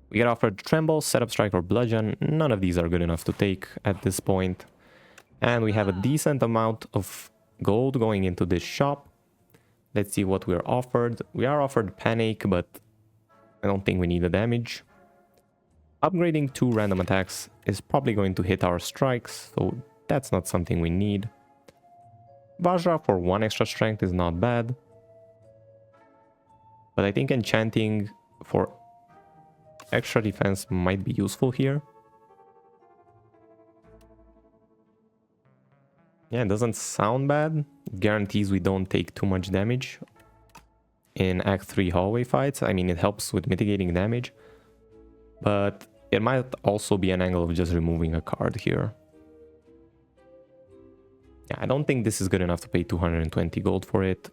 We get offered Tremble, Setup Strike, or Bludgeon. None of these are good enough to take at this point. And we have a decent amount of gold going into this shop. Let's see what we're offered. We are offered Panic, but I don't think we need the damage. Upgrading 2 random attacks is probably going to hit our strikes, so that's not something we need. Vajra for 1 extra strength is not bad. But I think enchanting for extra defense might be useful here. Yeah, it doesn't sound bad. It guarantees we don't take too much damage in Act 3 hallway fights. I mean, it helps with mitigating damage. But it might also be an angle of just removing a card here. Yeah, I don't think this is good enough to pay 220 gold for it.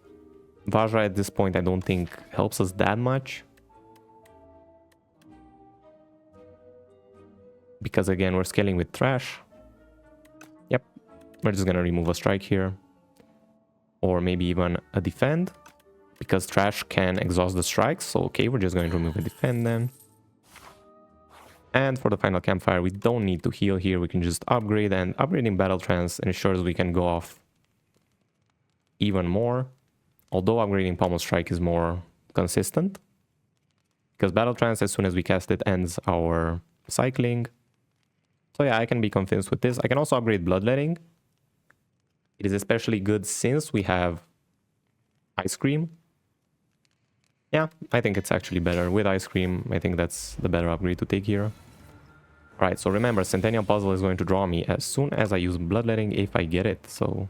Vajra at this point I don't think helps us that much. Because again, we're scaling with Trash. Yep, we're just gonna remove a strike here. Or maybe even a defend. Because Trash can exhaust the strikes, so okay, we're just going to remove a defend then. And for the final campfire, we don't need to heal here, we can just upgrade, and upgrading Battle Trance ensures we can go off even more. Although upgrading Pommel Strike is more consistent. Because Battle Trance, as soon as we cast it, ends our cycling. So yeah, I can be convinced with this. I can also upgrade Bloodletting. It is especially good since we have Ice Cream. Yeah, I think it's actually better. With Ice Cream, I think that's the better upgrade to take here. Alright, so remember, Centennial Puzzle is going to draw me as soon as I use Bloodletting if I get it. So,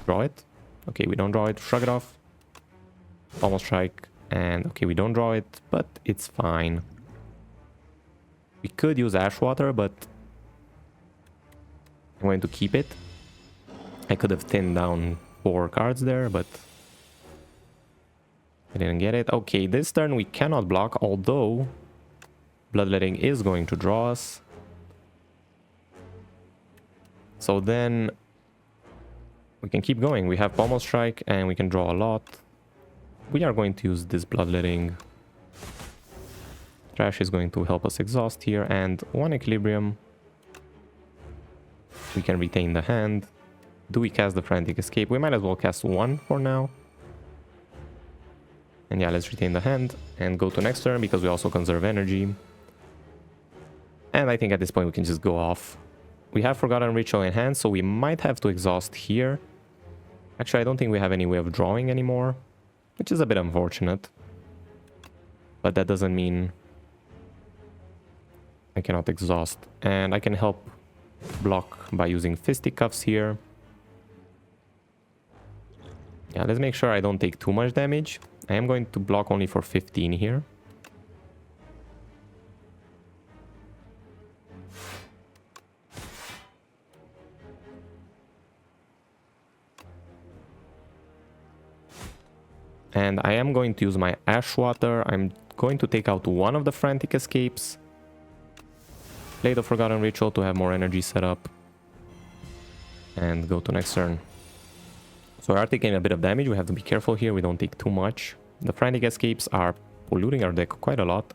draw it. Okay, we don't draw it. Shrug it off. Pommel Strike. And okay, we don't draw it, but it's fine. We could use Ashwater, but I'm going to keep it. I could have thinned down 4 cards there, but I didn't get it. Okay, this turn we cannot block, although Bloodletting is going to draw us. So then we can keep going. We have Pommel Strike and we can draw a lot. We are going to use this Bloodletting. Trash is going to help us exhaust here, and 1 Equilibrium. We can retain the hand. Do we cast the Frantic Escape? We might as well cast 1 for now. And yeah, let's retain the hand and go to next turn because we also conserve energy. And I think at this point we can just go off. We have Forgotten Ritual in hand, so we might have to exhaust here. Actually, I don't think we have any way of drawing anymore, which is a bit unfortunate. But that doesn't mean I cannot exhaust. And I can help block by using Fisticuffs here. Yeah, let's make sure I don't take too much damage. I am going to block only for 15 here. And I am going to use my Ashwater. I'm going to take out 1 of the Frantic Escapes. Play the Forgotten Ritual to have more energy set up. And go to next turn. So we are taking a bit of damage. We have to be careful here. We don't take too much. The Frantic Escapes are polluting our deck quite a lot.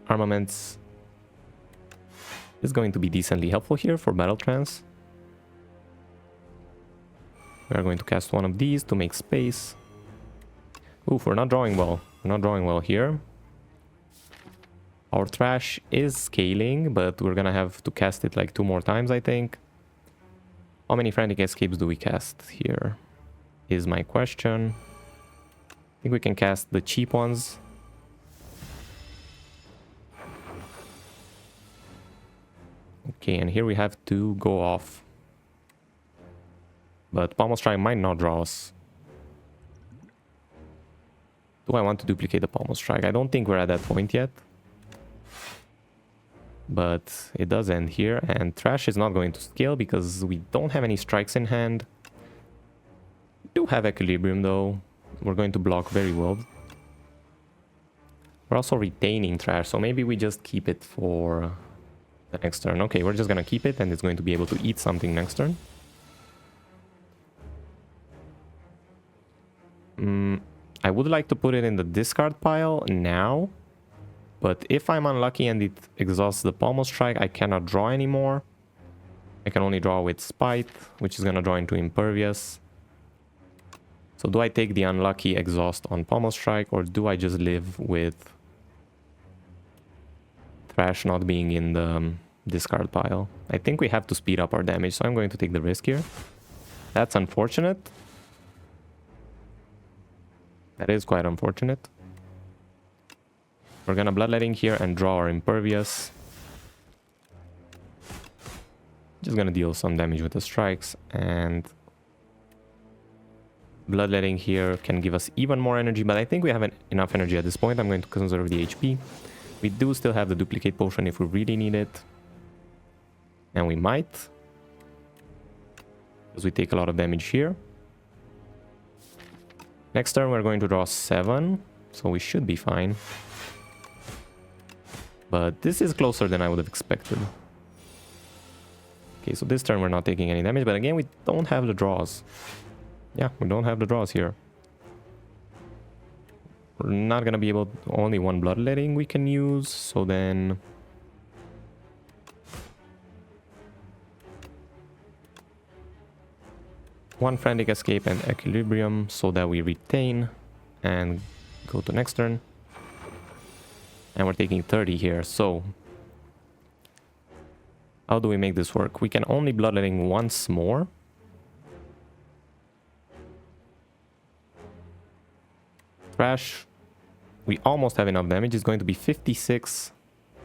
Armaments is going to be decently helpful here for Battle Trance. We are going to cast 1 of these to make space. Oof, we're not drawing well. We're not drawing well here. Our Trash is scaling, but we're gonna have to cast it like 2 more times, I think. How many Frantic Escapes do we cast here? is my question. I think we can cast the cheap ones. Okay, and here we have to go off. But Pommel Strike might not draw us. Do I want to duplicate the Pommel Strike? I don't think we're at that point yet. But it does end here, and Trash is not going to scale because we don't have any strikes in hand. We do have Equilibrium though. We're going to block very well. We're also retaining Trash, so maybe we just keep it for the next turn. Okay, we're just gonna keep it, and it's going to be able to eat something next turn. I would like to put it in the discard pile now. But if I'm unlucky and it exhausts the Pommel Strike, I cannot draw anymore. I can only draw with Spite, which is going to draw into Impervious. So do I take the unlucky exhaust on Pommel Strike, or do I just live with Thrash not being in the discard pile? I think we have to speed up our damage, so I'm going to take the risk here. That's unfortunate. That is quite unfortunate. We're gonna Bloodletting here and draw our Impervious. Just gonna deal some damage with the strikes, and Bloodletting here can give us even more energy, but I think we have enough energy at this point. I'm going to conserve the HP. We do still have the Duplicate Potion if we really need it. And we might, because we take a lot of damage here. Next turn we're going to draw 7, so we should be fine. But this is closer than I would have expected. Okay, so this turn we're not taking any damage, but again, we don't have the draws. Yeah, we don't have the draws here. We're not gonna be able to, only one Bloodletting we can use, so then... one Frantic Escape and Equilibrium so that we retain and go to next turn. And we're taking 30 here, so how do we make this work? We can only Bloodletting once more. Thrash, we almost have enough damage. It's going to be 56,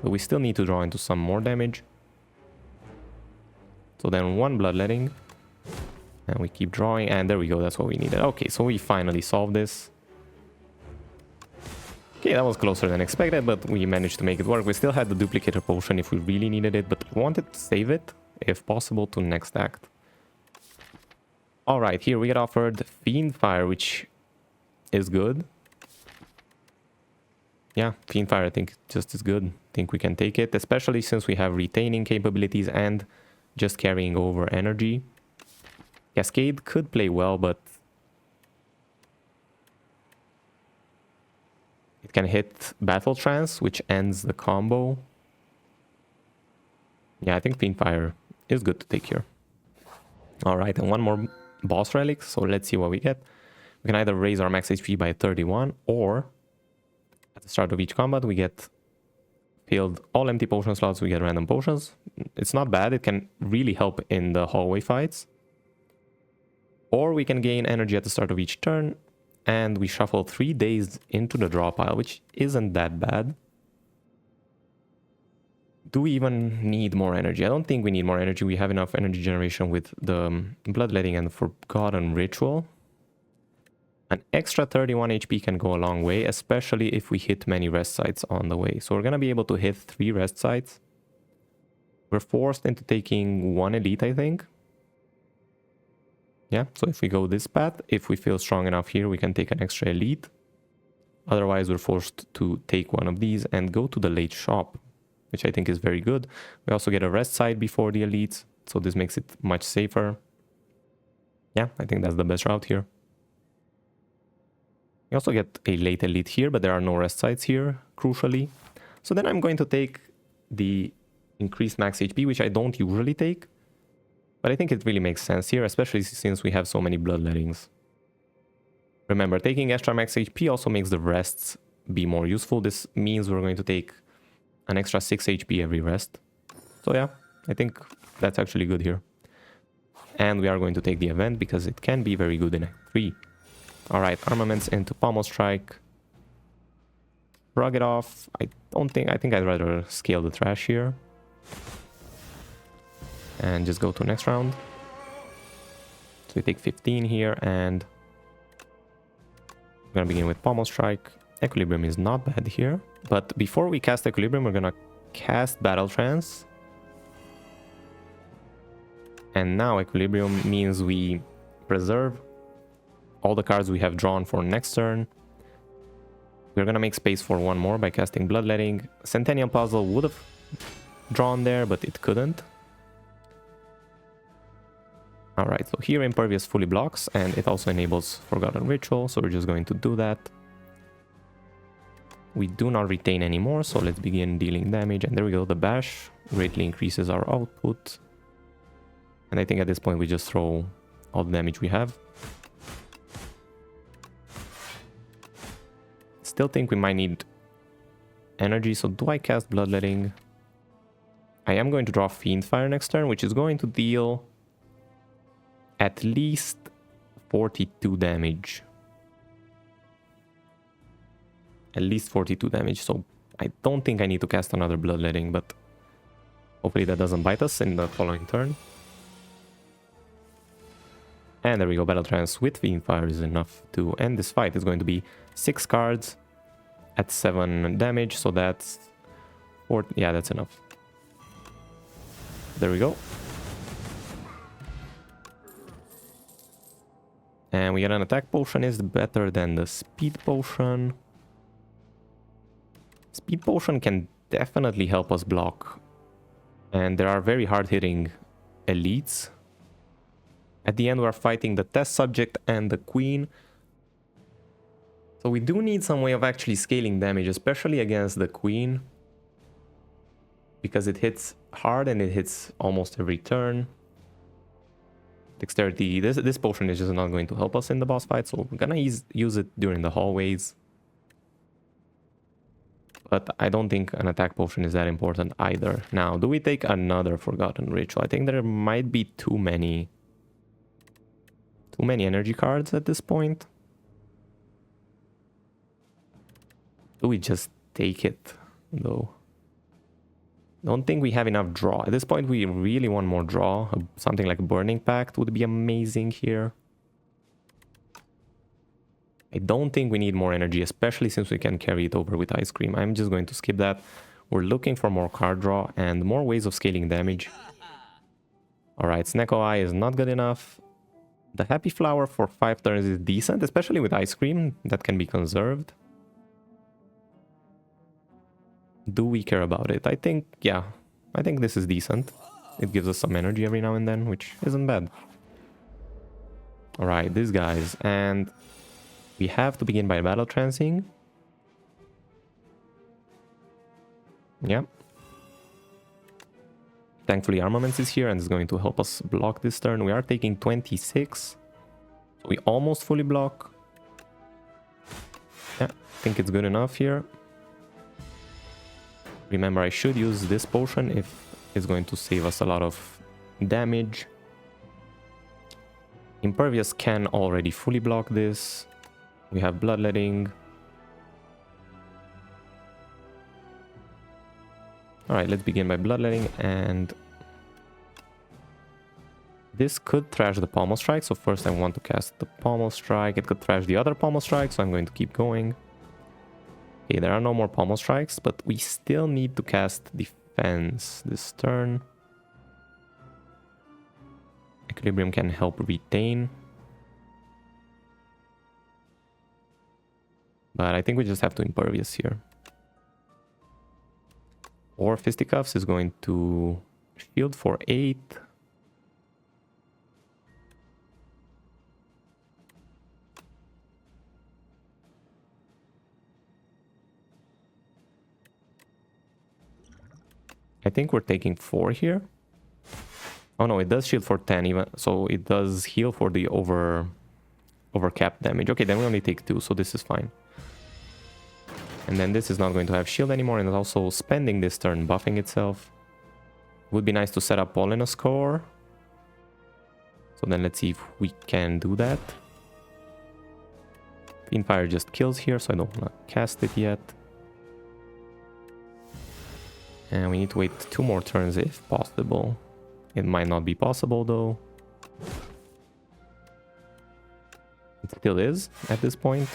but we still need to draw into some more damage. So then one Bloodletting, and we keep drawing, and there we go, that's what we needed. Okay, so we finally solved this. Okay, that was closer than expected, but we managed to make it work. We still had the Duplicator Potion if we really needed it, but I wanted to save it, if possible, to next act. Alright, here we get offered Fiendfire, which is good. Yeah, Fiendfire I think just is good. I think we can take it, especially since we have retaining capabilities and just carrying over energy. Cascade could play well, but it can hit Battle Trance, which ends the combo. Yeah, I think Fiendfire is good to take here. Alright, and one more boss relic, so let's see what we get. We can either raise our max HP by 31, or at the start of each combat we get filled all empty potion slots, we get random potions. It's not bad, it can really help in the hallway fights. Or we can gain energy at the start of each turn, and we shuffle 3 days into the draw pile, which isn't that bad. Do we even need more energy? I don't think we need more energy. We have enough energy generation with the Bloodletting and Forgotten Ritual. An extra 31 HP can go a long way, especially if we hit many rest sites on the way. So we're going to be able to hit 3 rest sites. We're forced into taking 1 elite, I think. Yeah, so if we go this path, if we feel strong enough here, we can take an extra elite. Otherwise, we're forced to take one of these and go to the late shop, which I think is very good. We also get a rest site before the elites, so this makes it much safer. Yeah, I think that's the best route here. We also get a late elite here, but there are no rest sites here, crucially. So then I'm going to take the increased max HP, which I don't usually take. But I think it really makes sense here, especially since we have so many Bloodlettings. Remember, taking extra max HP also makes the rests be more useful. This means we're going to take an extra 6 HP every rest. So yeah, I think that's actually good here. And we are going to take the event because it can be very good in Act 3. Alright, armaments into Pommel Strike. Shrug it off. I think I'd rather scale the trash here. And just go to next round. So we take 15 here and we're gonna begin with Pommel Strike. Equilibrium is not bad here. But before we cast Equilibrium, we're gonna cast Battle Trance. And now Equilibrium means we preserve all the cards we have drawn for next turn. We're gonna make space for one more by casting Bloodletting. Centennial Puzzle would have drawn there, but it couldn't. Alright, so here Impervious fully blocks, and it also enables Forgotten Ritual, so we're just going to do that. We do not retain anymore, so let's begin dealing damage. And there we go, the Bash greatly increases our output. And I think at this point we just throw all the damage we have. Still think we might need energy, so do I cast Bloodletting? I am going to draw Fiendfire next turn, which is going to deal at least 42 damage. At least 42 damage, so I don't think I need to cast another Bloodletting, but hopefully that doesn't bite us in the following turn. And there we go, Battle Trance with Fiendfire is enough to end this fight. It's going to be 6 cards at 7 damage, so that's 4, yeah, that's enough. There we go. And we get an attack potion is better than the speed potion. Speed potion can definitely help us block. And there are very hard-hitting elites. At the end we're fighting the test subject and the queen. So we do need some way of actually scaling damage, especially against the queen. Because it hits hard and it hits almost every turn. Dexterity, this potion is just not going to help us in the boss fight, so we're gonna use it during the hallways. But I don't think an attack potion is that important either. Now, do we take another Forgotten Ritual? I think there might be too many energy cards at this point. Do we just take it, though? Don't think we have enough draw. At this point, we really want more draw. Something like Burning Pact would be amazing here. I don't think we need more energy, especially since we can carry it over with Ice Cream. I'm just going to skip that. We're looking for more card draw and more ways of scaling damage. Alright, Snecko Eye is not good enough. The Happy Flower for 5 turns is decent, especially with Ice Cream. That can be conserved. Do we care about it? I think, yeah. I think this is decent. It gives us some energy every now and then, which isn't bad. Alright, these guys. And we have to begin by Battle Trancing. Yeah. Thankfully, Armaments is here and is going to help us block this turn. We are taking 26. So we almost fully block. Yeah, I think it's good enough here. Remember, I should use this potion if it's going to save us a lot of damage. Impervious can already fully block this. We have Bloodletting. Alright, let's begin by Bloodletting, and this could trash the Pommel Strike, so first I want to cast the Pommel Strike. It could trash the other Pommel Strike, so I'm going to keep going. Okay, there are no more Pommel Strikes, but we still need to cast Defense this turn. Equilibrium can help retain. But I think we just have to Impervious here. Or Fisticuffs is going to shield for 8. I think we're taking 4 here. Oh no, it does shield for 10 even, so it does heal for the over cap damage. Okay, then we only take 2, so this is fine. And then this is not going to have shield anymore, and it's also spending this turn buffing itself. Would be nice to set up all in a score. So then let's see if we can do that. Fiendfire just kills here, so I don't want to cast it yet. And we need to wait 2 more turns if possible. It might not be possible though. It still is at this point.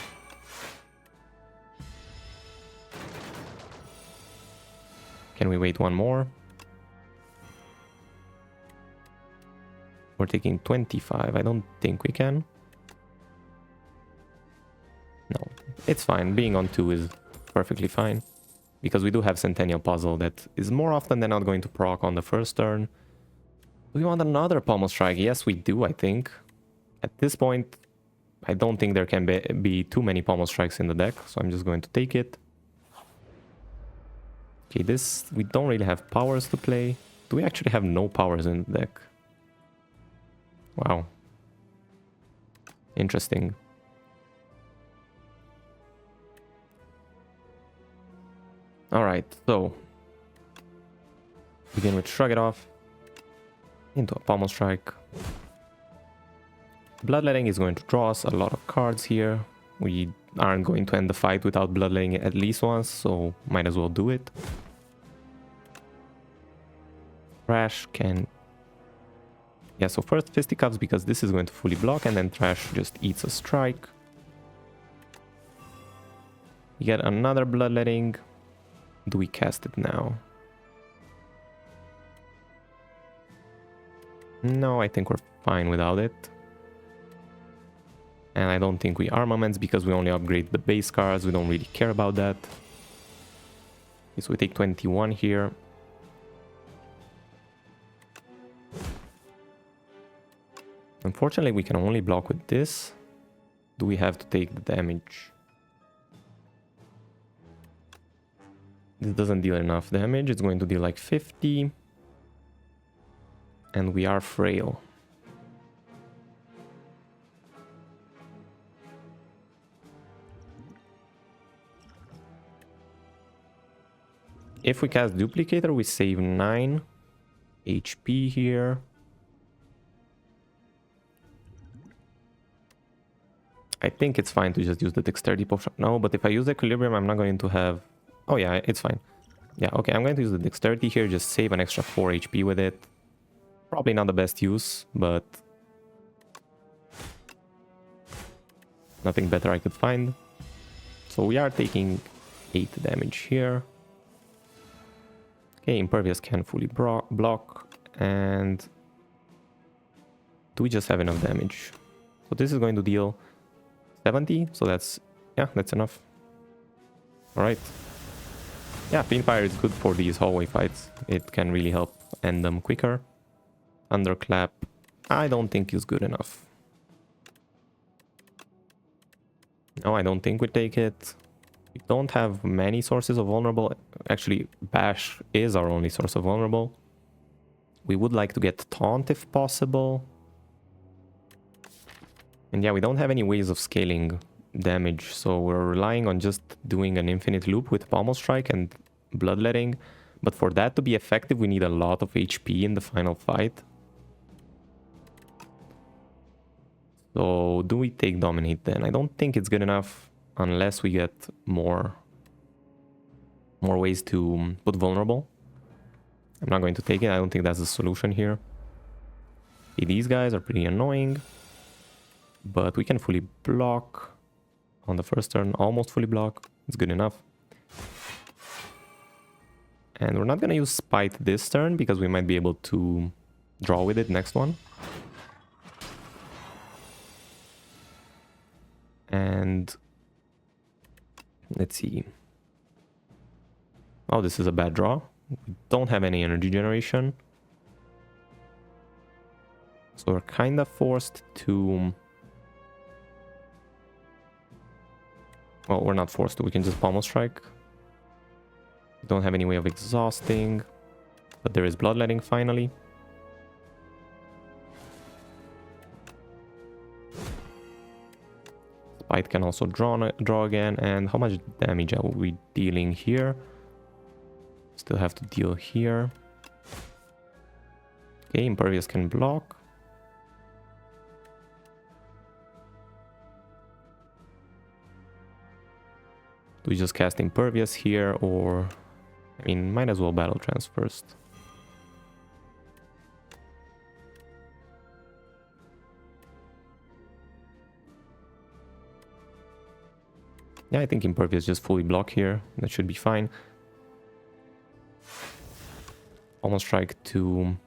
Can we wait 1 more? We're taking 25. I don't think we can. No, it's fine. Being on 2 is perfectly fine. Because we do have Centennial Puzzle that is more often than not going to proc on the first turn. Do we want another Pommel Strike? Yes, we do, I think. At this point, I don't think there can be too many Pommel Strikes in the deck, so I'm just going to take it. Okay, this, we don't really have powers to play. Do we actually have no powers in the deck? Wow. Interesting. Alright, so begin with Shrug It Off into a Pommel Strike. Bloodletting is going to draw us a lot of cards here. We aren't going to end the fight without bloodletting at least once, so might as well do it. Trash can... Yeah, so first Fisticuffs because this is going to fully block, and then Trash just eats a strike. We get another Bloodletting. Do we cast it now? No, I think we're fine without it. And I don't think we Armaments because we only upgrade the base cards. We don't really care about that. Okay, so we take 21 here. Unfortunately, we can only block with this. Do we have to take the damage? This doesn't deal enough damage. It's going to deal like 50. And we are frail. If we cast Duplicator, we save 9 HP here. I think it's fine to just use the Dexterity Potion. No, but if I use Equilibrium, I'm not going to have... Oh yeah, it's fine. Yeah, okay, I'm going to use the Dexterity here, just save an extra 4 HP with it. Probably not the best use, but... nothing better I could find. So we are taking 8 damage here. Okay, Impervious can fully block, and... do we just have enough damage? So this is going to deal 70, so that's... yeah, that's enough. Alright. Yeah, Fiendfire is good for these hallway fights. It can really help end them quicker. Thunderclap, I don't think is good enough. No, I don't think we take it. We don't have many sources of vulnerable. Actually, Bash is our only source of vulnerable. We would like to get Taunt if possible. And yeah, we don't have any ways of scaling damage, so we're relying on just doing an infinite loop with Pommel Strike and Bloodletting. But for that to be effective, we need a lot of HP in the final fight. So do we take Dominate then? I don't think it's good enough unless we get more ways to put Vulnerable. I'm not going to take it. I don't think that's the solution here. Okay, these guys are pretty annoying. But we can fully block on the first turn, almost fully block. It's good enough. And we're not going to use Spite this turn because we might be able to draw with it next one. And let's see. Oh, this is a bad draw. We don't have any energy generation. So we're kind of forced to... well, we're not forced to. We can just Pommel Strike. We don't have any way of exhausting. But there is Bloodletting finally. Spite can also draw again. And how much damage are we dealing here? Still have to deal here. Okay, Impervious can block. we just cast Impervious here, or... I mean, might as well Battle Trance first. Yeah, I think Impervious just fully block here. That should be fine. Almost Strike to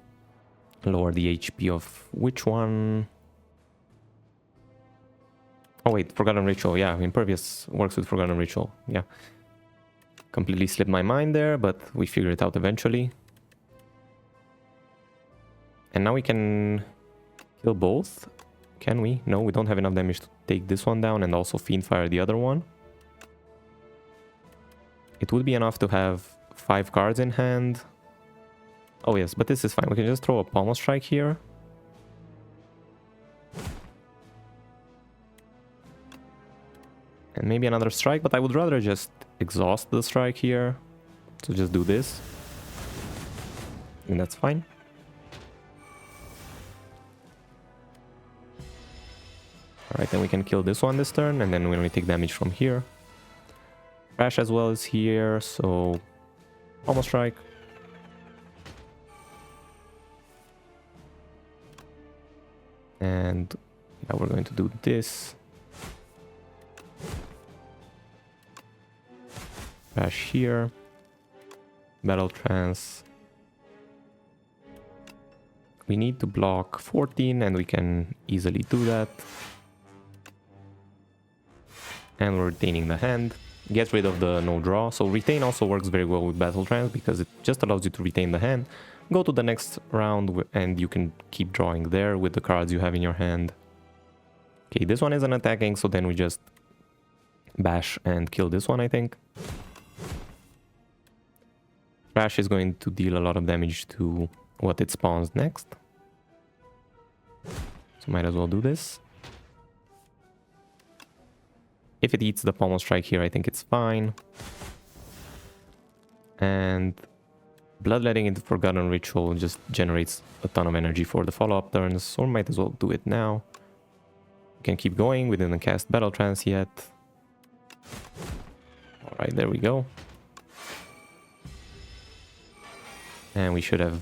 lower the HP of which one? Oh wait, Forgotten Ritual. Yeah, Impervious works with Forgotten Ritual. Yeah. Completely slipped my mind there, but we figure it out eventually. And now we can kill both. Can we? No, we don't have enough damage to take this one down and also Fiendfire the other one. It would be enough to have 5 cards in hand. Oh yes, but this is fine. We can just throw a Pommel Strike here. And maybe another strike, but I would rather just exhaust the strike here. So just do this. And that's fine. Alright, then we can kill this one this turn, and then we only take damage from here. Crash as well is here, so... Pommel Strike. And now we're going to do this. Crash here. Battle Trance. We need to block 14 and we can easily do that. And we're retaining the hand. Get rid of the no draw. So retain also works very well with Battle Trance because it just allows you to retain the hand. Go to the next round and you can keep drawing there with the cards you have in your hand. Okay, this one isn't attacking, so then we just bash and kill this one, I think. Crash is going to deal a lot of damage to what it spawns next. So might as well do this. If it eats the Pommel Strike here, I think it's fine. And Bloodletting into Forgotten Ritual just generates a ton of energy for the follow-up turns, or might as well do it now. We can keep going, we didn't cast Battle Trance yet. Alright, there we go. And we should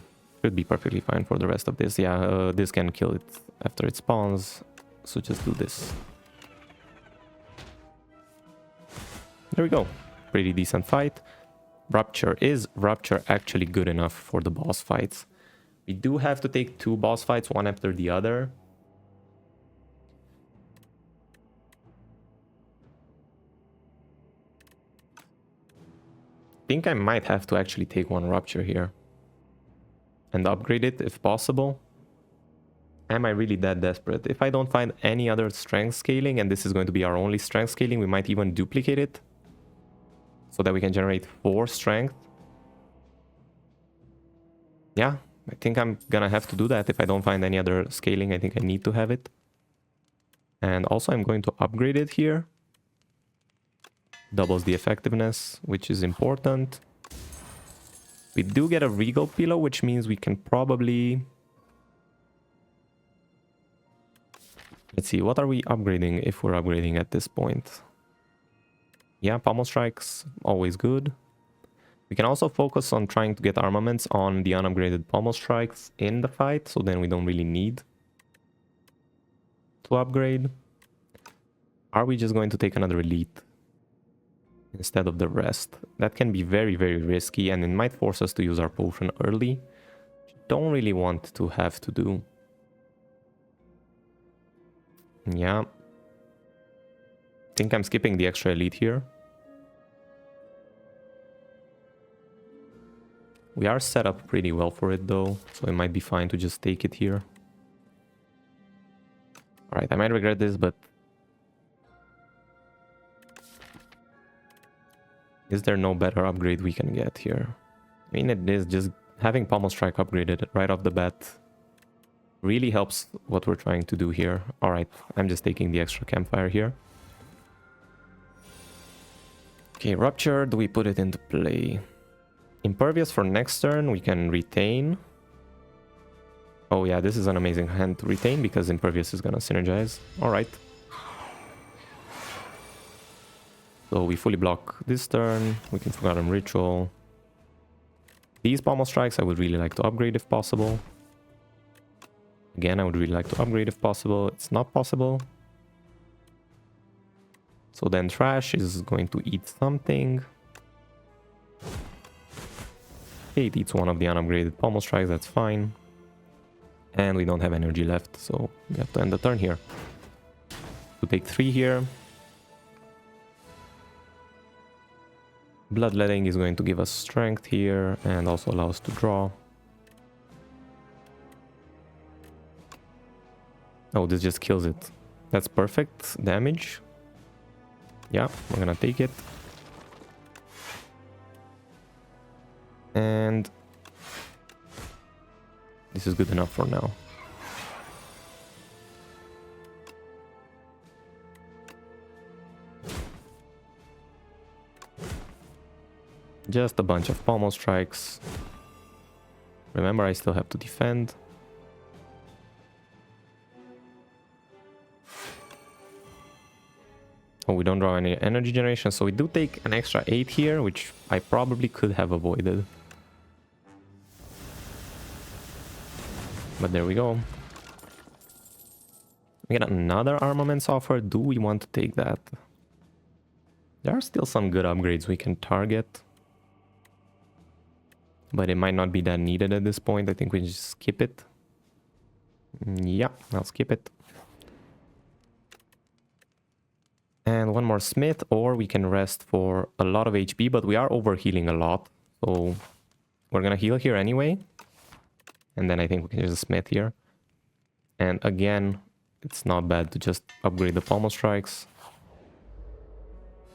be perfectly fine for the rest of this. Yeah, this can kill it after it spawns, so just do this. There we go. Pretty decent fight. Rupture. Is Rupture actually good enough for the boss fights? We do have to take 2 boss fights, one after the other. I think I might have to actually take 1 Rupture here. And upgrade it if possible. Am I really that desperate? If I don't find any other strength scaling, and this is going to be our only strength scaling, we might even duplicate it. So that we can generate 4 strength. Yeah, I think I'm gonna have to do that. If I don't find any other scaling, I think I need to have it. And also I'm going to upgrade it here. Doubles the effectiveness, which is important. We do get a Regal Pillow, which means we can probably... Let's see, what are we upgrading if we're upgrading at this point? Yeah, Pommel Strikes, always good. We can also focus on trying to get armaments on the unupgraded Pommel Strikes in the fight, so then we don't really need to upgrade. Are we just going to take another Elite instead of the rest? That can be very, very risky, and it might force us to use our potion early. Don't really want to have to do. Yeah. I think I'm skipping the extra Elite here. We are set up pretty well for it though, so it might be fine to just take it here. Alright, I might regret this, but... Is there no better upgrade we can get here? I mean, it is just having Pommel Strike upgraded right off the bat really helps what we're trying to do here. Alright, I'm just taking the extra Campfire here. Okay, Rupture, do we put it into play? Impervious for next turn, we can retain. Oh yeah, this is an amazing hand to retain because Impervious is gonna synergize. Alright. So we fully block this turn. We can Forgotten Ritual. These Pommel Strikes I would really like to upgrade if possible. Again, I would really like to upgrade if possible. It's not possible. So then Trash is going to eat something. Okay, it eats one of the unupgraded Pommel Strikes, that's fine. And we don't have energy left, so we have to end the turn here. To take 3 here. Bloodletting is going to give us strength here and also allow us to draw. Oh, this just kills it. That's perfect damage. Yeah, we're gonna take it. And this is good enough for now. Just a bunch of Pommel Strikes. Remember, I still have to defend. Oh, we don't draw any energy generation, so we do take an extra 8 here, which I probably could have avoided. But there we go. We get another armaments offer. Do we want to take that? There are still some good upgrades we can target. But it might not be that needed at this point. I think we just skip it. Yeah, I'll skip it. And one more Smith, or we can rest for a lot of HP, but we are overhealing a lot. So we're gonna heal here anyway. And then I think we can use a Smith here. And again, it's not bad to just upgrade the Pommel Strikes.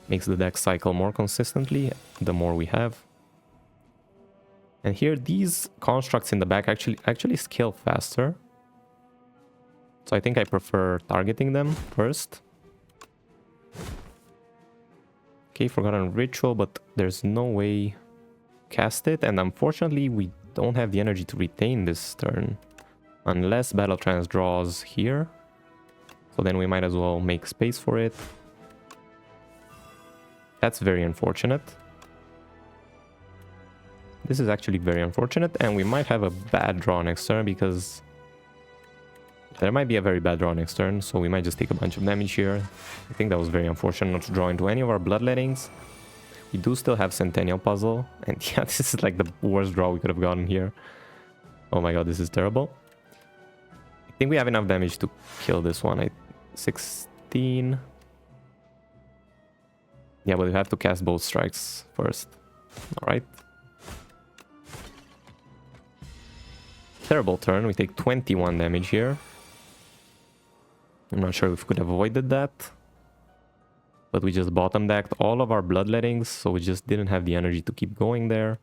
Makes the deck cycle more consistently, the more we have. And here, these constructs in the back actually scale faster. So I think I prefer targeting them first. Okay, Forgotten Ritual, but there's no way cast it. And unfortunately, we don't have the energy to retain this turn. Unless Battle Trance draws here. So then we might as well make space for it. That's very unfortunate. This is actually very unfortunate, and we might have a bad draw next turn because there might be a very bad draw next turn, so we might just take a bunch of damage here. I think that was very unfortunate not to draw into any of our Bloodlettings. We do still have Centennial Puzzle, and yeah, this is like the worst draw we could have gotten here. Oh my god, this is terrible. I think we have enough damage to kill this one. 16. Yeah, but we have to cast both strikes first. Alright. Terrible turn. We take 21 damage here. I'm not sure if we could have avoided that. But we just bottom decked all of our Bloodlettings, so we just didn't have the energy to keep going there.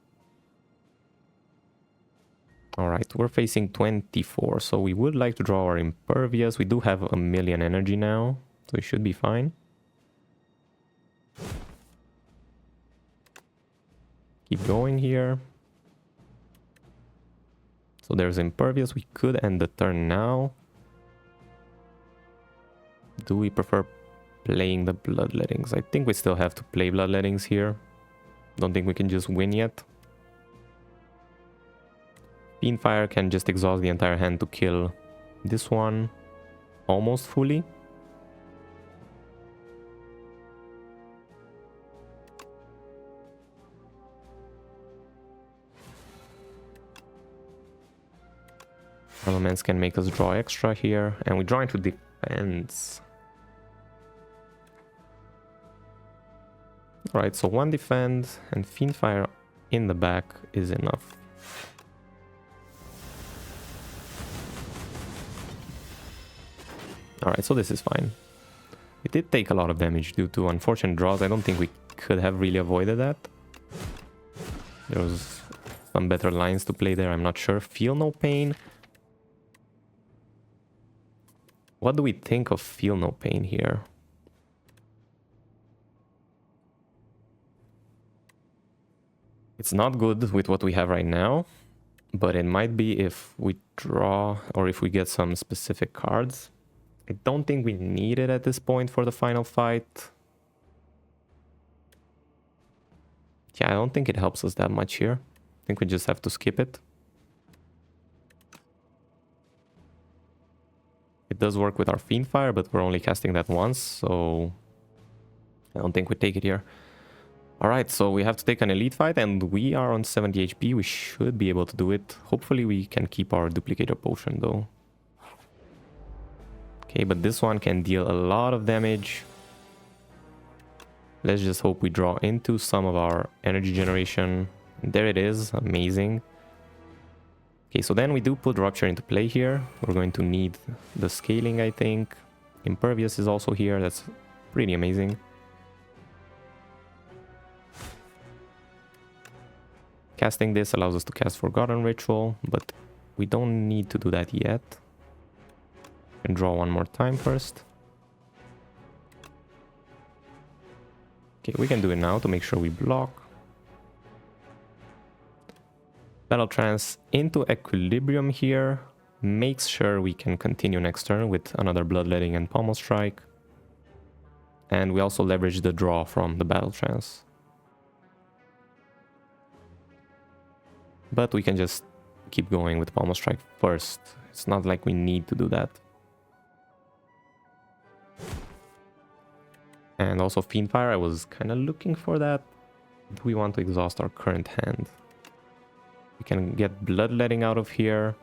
Alright, we're facing 24, so we would like to draw our Impervious. We do have a million energy now, so we should be fine. Keep going here. So there's Impervious. We could end the turn now. Do we prefer playing the Bloodlettings? I think we still have to play Bloodlettings here. Don't think we can just win yet. Fiendfire can just exhaust the entire hand to kill this one almost fully. Elements can make us draw extra here, and we draw into defense. Alright, so one defend and Fiendfire in the back is enough. Alright, so this is fine. We did take a lot of damage due to unfortunate draws. I don't think we could have really avoided that. There was some better lines to play there, I'm not sure. Feel No Pain. What do we think of Feel No Pain here? It's not good with what we have right now, but it might be if we draw or if we get some specific cards. I don't think we need it at this point for the final fight. Yeah, I don't think it helps us that much here. I think we just have to skip it. It does work with our Fiend Fire, but we're only casting that once, so I don't think we take it here. Alright, so we have to take an elite fight, and we are on 70 HP. We should be able to do it. Hopefully we can keep our duplicator potion though. Okay, but this one can deal a lot of damage. Let's just hope we draw into some of our energy generation. There it is, amazing. Okay, so then we do put Rupture into play here. We're going to need the scaling, I think. Impervious is also here, that's pretty amazing. Casting this allows us to cast Forgotten Ritual, but we don't need to do that yet. And draw one more time first. Okay, we can do it now to make sure we block. Battle Trance into Equilibrium here. Makes sure we can continue next turn with another Bloodletting and Pommel Strike. And we also leverage the draw from the Battle Trance. But we can just keep going with Pommel Strike first. It's not like we need to do that. And also Fiend Fire, I was kind of looking for that. Do we want to exhaust our current hand? We can get Bloodletting out of here.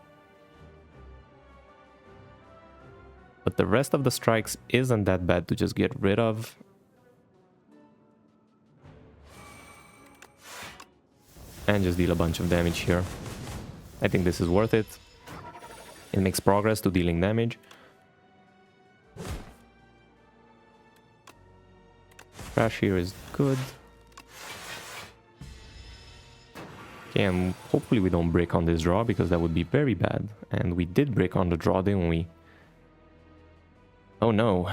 But the rest of the strikes isn't that bad to just get rid of. And just deal a bunch of damage here. I think this is worth it. It makes progress to dealing damage. Crash here is good. Okay, and hopefully we don't break on this draw, because that would be very bad. And we did break on the draw, didn't we? Oh no.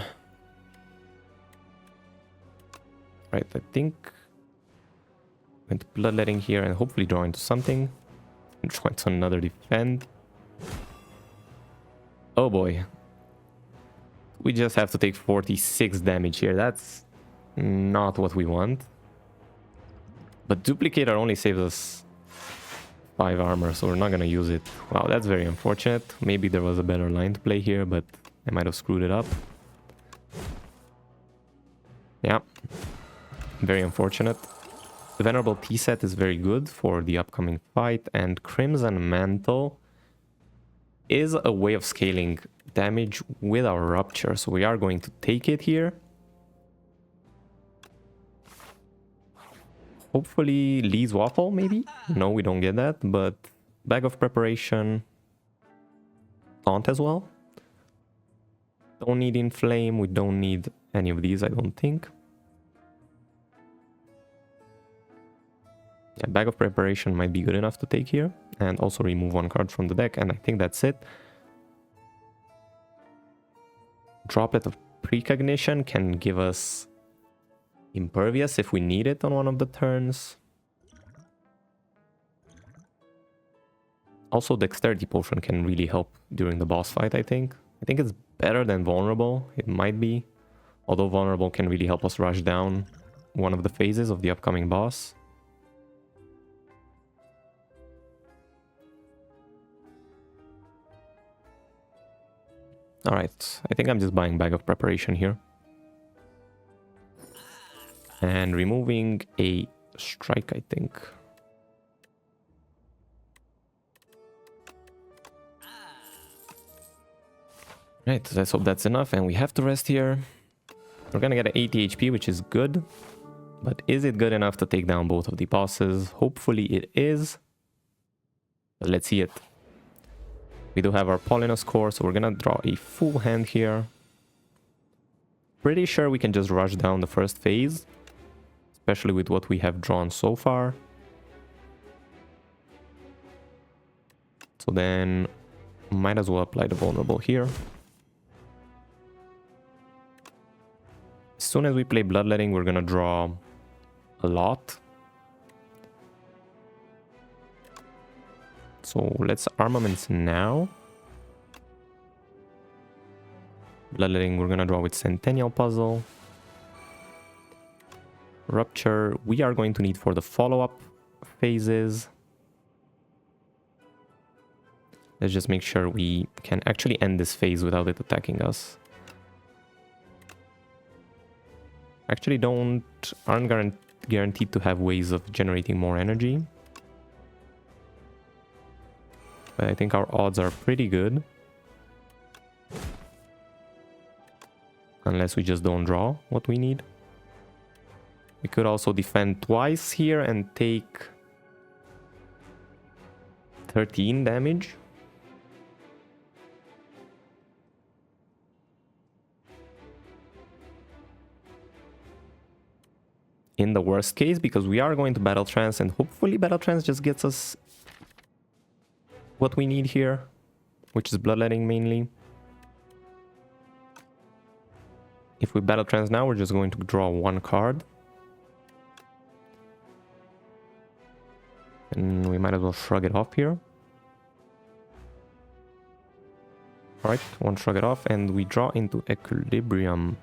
Right, I think I'm going to Bloodletting here and hopefully draw into something. And draw into another defend. Oh boy. We just have to take 46 damage here. That's not what we want. But Duplicator only saves us 5 armor, so we're not gonna use it. Wow, that's very unfortunate. Maybe there was a better line to play here, but I might have screwed it up. Yeah. Very unfortunate. The Venerable Tea set is very good for the upcoming fight, and Crimson Mantle is a way of scaling damage with our Rupture, so we are going to take it here. Hopefully Lee's Waffle, maybe? No, we don't get that, but Bag of Preparation. Taunt as well. Don't need Inflame, we don't need any of these, I don't think. Yeah, Bag of Preparation might be good enough to take here. And also remove one card from the deck, and I think that's it. Droplet of Precognition can give us Impervious if we need it on one of the turns. Also, Dexterity Potion can really help during the boss fight, I think. I think it's better than Vulnerable. It might be. Although Vulnerable can really help us rush down one of the phases of the upcoming boss. Alright, I think I'm just buying Bag of Preparation here. And removing a strike, I think. Right, let's hope that's enough, and we have to rest here. We're gonna get an 80 HP, which is good. But is it good enough to take down both of the bosses? Hopefully it is. But let's see it. We do have our Polynos core, so we're gonna draw a full hand here. Pretty sure we can just rush down the first phase. Especially with what we have drawn so far. So then, might as well apply the Vulnerable here. As soon as we play Bloodletting, we're gonna draw a lot. So let's Armaments now. Bloodletting, we're gonna draw with Centennial Puzzle. Rupture we are going to need for the follow-up phases. Let's just make sure we can actually end this phase without it attacking us. Actually aren't guaranteed to have ways of generating more energy. But I think our odds are pretty good. Unless we just don't draw what we need. We could also defend twice here and take 13 damage. In the worst case, because we are going to Battle Trance, and hopefully Battle Trance just gets us what we need here, which is Bloodletting mainly. If we Battle Trance now, we're just going to draw one card. And we might as well shrug it off here. Alright, one shrug it off, and we draw into Equilibrium.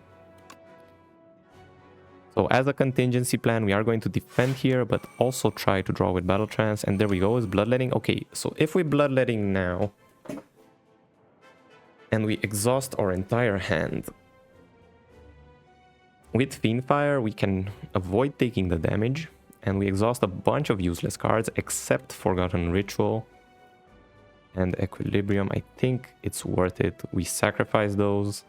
So as a contingency plan, we are going to defend here, but also try to draw with Battle Trance. And there we go, is Bloodletting. Okay, so if we Bloodletting now, and we exhaust our entire hand, with Fiendfire, we can avoid taking the damage, and we exhaust a bunch of useless cards, except Forgotten Ritual and Equilibrium. I think it's worth it. We sacrifice those.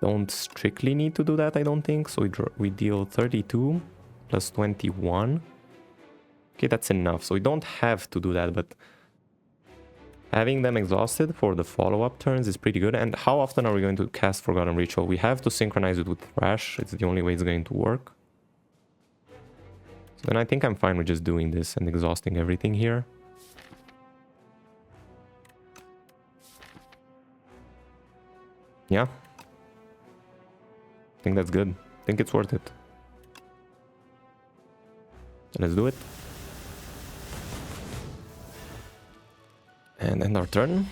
Don't strictly need to do that, I don't think. So we deal 32 plus 21. Okay, that's enough. So we don't have to do that, but having them exhausted for the follow-up turns is pretty good. And how often are we going to cast Forgotten Ritual? We have to synchronize it with Thrash. It's the only way it's going to work. So then I think I'm fine with just doing this and exhausting everything here. Yeah. I think that's good. I think it's worth it. Let's do it. And end our turn.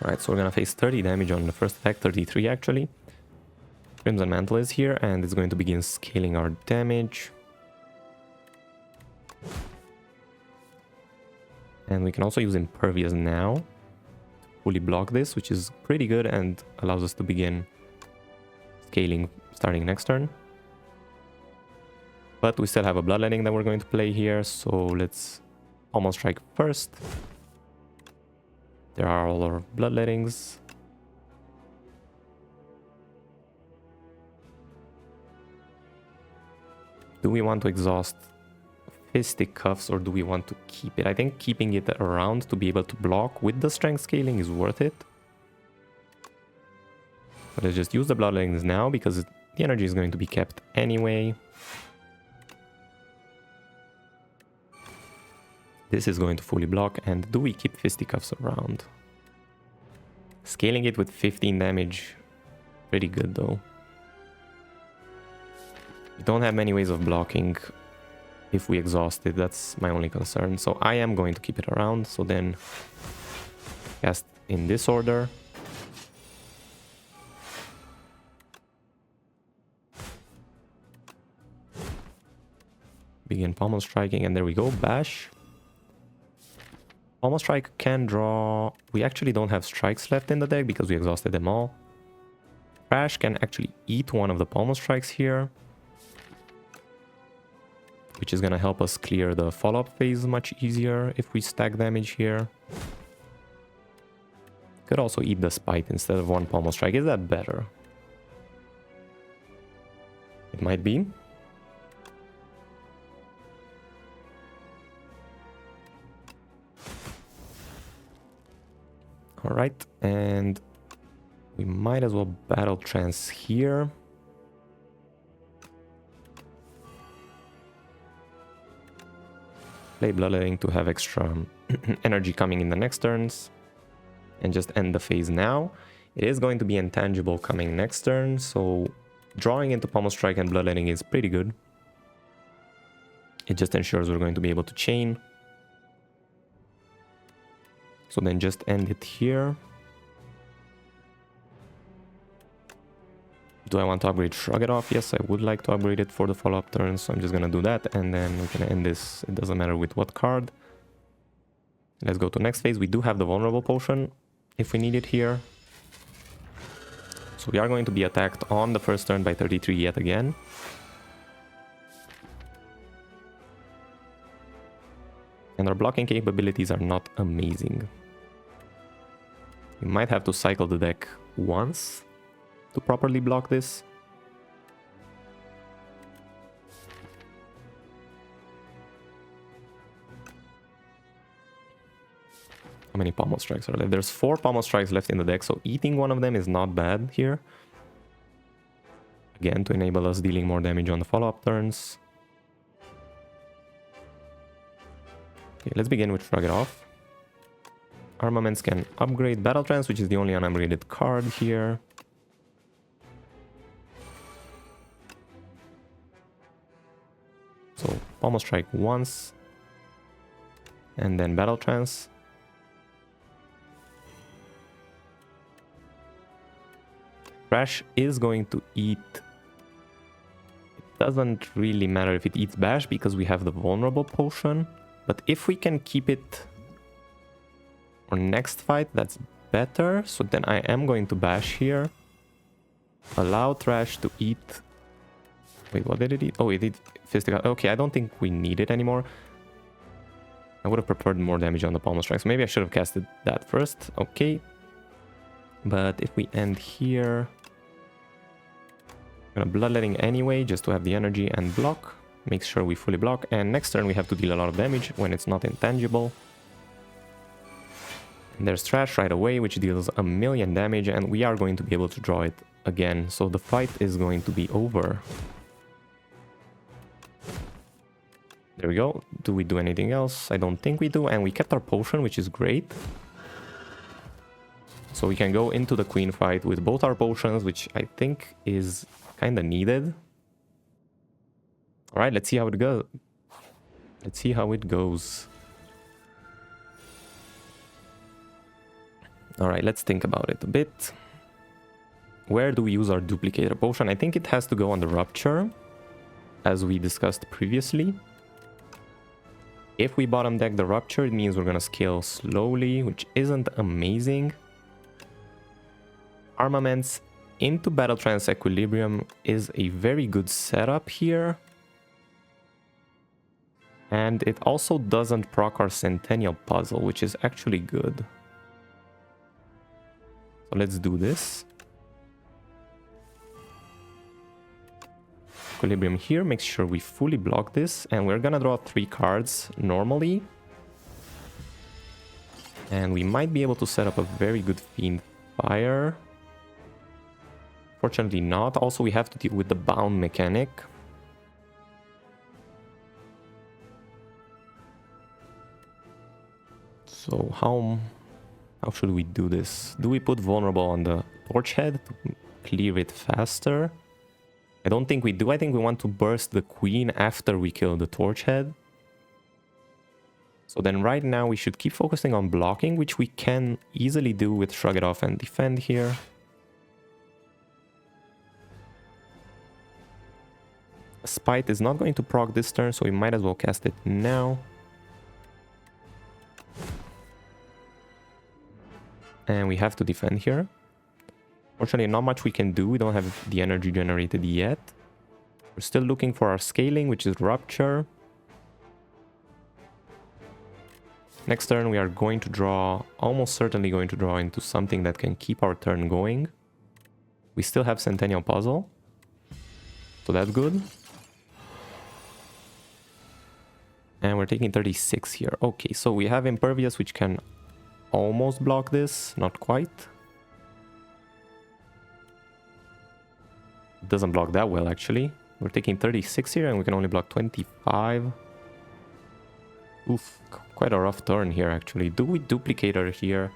Alright, so we're gonna face 30 damage on the first attack, 33 actually. Crimson Mantle is here, and it's going to begin scaling our damage. And we can also use Impervious now to fully block this, which is pretty good and allows us to begin scaling starting next turn. But we still have a Bloodletting that we're going to play here, so let's almost strike first. There are all our Bloodlettings. Do we want to exhaust Fisticuffs or do we want to keep it? I think keeping it around to be able to block with the strength scaling is worth it. But let's just use the Bloodlettings now because the energy is going to be kept anyway. This is going to fully block, and do we keep Fisticuffs around? Scaling it with 15 damage, pretty good though. We don't have many ways of blocking if we exhaust it, that's my only concern. So I am going to keep it around, so then cast in this order. Begin Pommel Striking, and there we go, Bash. Pommel Strike can draw... We actually don't have strikes left in the deck because we exhausted them all. Crash can actually eat one of the Pommel Strikes here, which is going to help us clear the follow-up phase much easier if we stack damage here. Could also eat the Spite instead of one Pommel Strike. Is that better? It might be. Alright, and we might as well Battle Trance here. Play Bloodletting to have extra energy coming in the next turns. And just end the phase now. It is going to be Intangible coming next turn, so drawing into Pommel Strike and Bloodletting is pretty good. It just ensures we're going to be able to chain. So then just end it here. Do I want to upgrade Shrug It Off? Yes, I would like to upgrade it for the follow-up turn, so I'm just gonna do that, and then we can end this. It doesn't matter with what card. Let's go to next phase. We do have the Vulnerable Potion, if we need it here. So we are going to be attacked on the first turn by 33 yet again. And our blocking capabilities are not amazing. We might have to cycle the deck once to properly block this. How many Pommel Strikes are left? There's 4 Pommel Strikes left in the deck, so eating one of them is not bad here. Again, to enable us dealing more damage on the follow-up turns. Okay, let's begin with Shrug It Off. Armaments can upgrade Battle Trance, which is the only unupgraded card here. So, Pommel Strike once. And then Battle Trance. Trash is going to eat. It doesn't really matter if it eats Bash because we have the Vulnerable Potion. But if we can keep it for next fight, that's better. So then I am going to Bash here. Allow Trash to eat. Wait, what did it eat? Oh, it ate Fisticuffs. Okay, I don't think we need it anymore. I would have preferred more damage on the Pommel Strikes. Maybe I should have casted that first. Okay. But if we end here... I'm gonna Bloodletting anyway, just to have the energy and block. Make sure we fully block. And next turn we have to deal a lot of damage when it's not intangible. And there's Trash right away, which deals 1,000,000 damage. And we are going to be able to draw it again. So the fight is going to be over. There we go. Do we do anything else? I don't think we do. And we kept our potion, which is great. So we can go into the queen fight with both our potions, which I think is kind of needed. All right, let's see how it goes. Let's see how it goes. All right, let's think about it a bit. Where do we use our duplicator potion? I think it has to go on the Rupture, as we discussed previously. If we bottom deck the Rupture, it means we're going to scale slowly, which isn't amazing. Armaments into Battle Trance Equilibrium is a very good setup here. And it also doesn't proc our Centennial Puzzle, which is actually good. So let's do this. Equilibrium here, make sure we fully block this, and we're gonna draw 3 cards normally. And we might be able to set up a very good Fiend Fire. Fortunately not. Also, we have to deal with the bound mechanic. So how should we do this? Do we put Vulnerable on the Torch Head to clear it faster? I don't think we do. I think we want to burst the Queen after we kill the Torch Head. So then right now we should keep focusing on blocking, which we can easily do with Shrug It Off and Defend here. Spite is not going to proc this turn, so we might as well cast it now. And we have to defend here. Fortunately, not much we can do. We don't have the energy generated yet. We're still looking for our scaling, which is Rupture. Next turn, we are going to draw, almost certainly going to draw into something that can keep our turn going. We still have Centennial Puzzle, so that's good. And we're taking 36 here. Okay, so we have Impervious, which can almost block this, not quite. It doesn't block that well, actually. We're taking 36 here, and we can only block 25. Oof, quite a rough turn here, actually. Do we Duplicator here?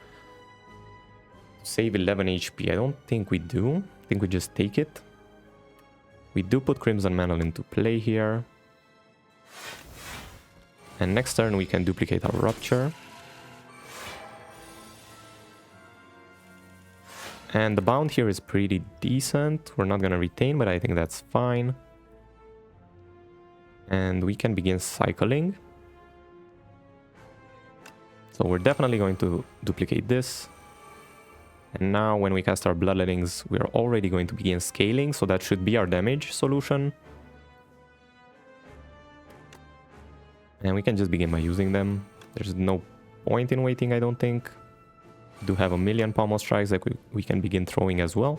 Save 11 HP. I don't think we do. I think we just take it. We do put Crimson Mantle into play here. And next turn we can duplicate our Rupture. And the bound here is pretty decent. We're not going to retain, but I think that's fine. And we can begin cycling. So we're definitely going to duplicate this. And now when we cast our Bloodlettings, we're already going to begin scaling. So that should be our damage solution. And we can just begin by using them. There's no point in waiting, I don't think. We do have a million pommel strikes that we can begin throwing as well.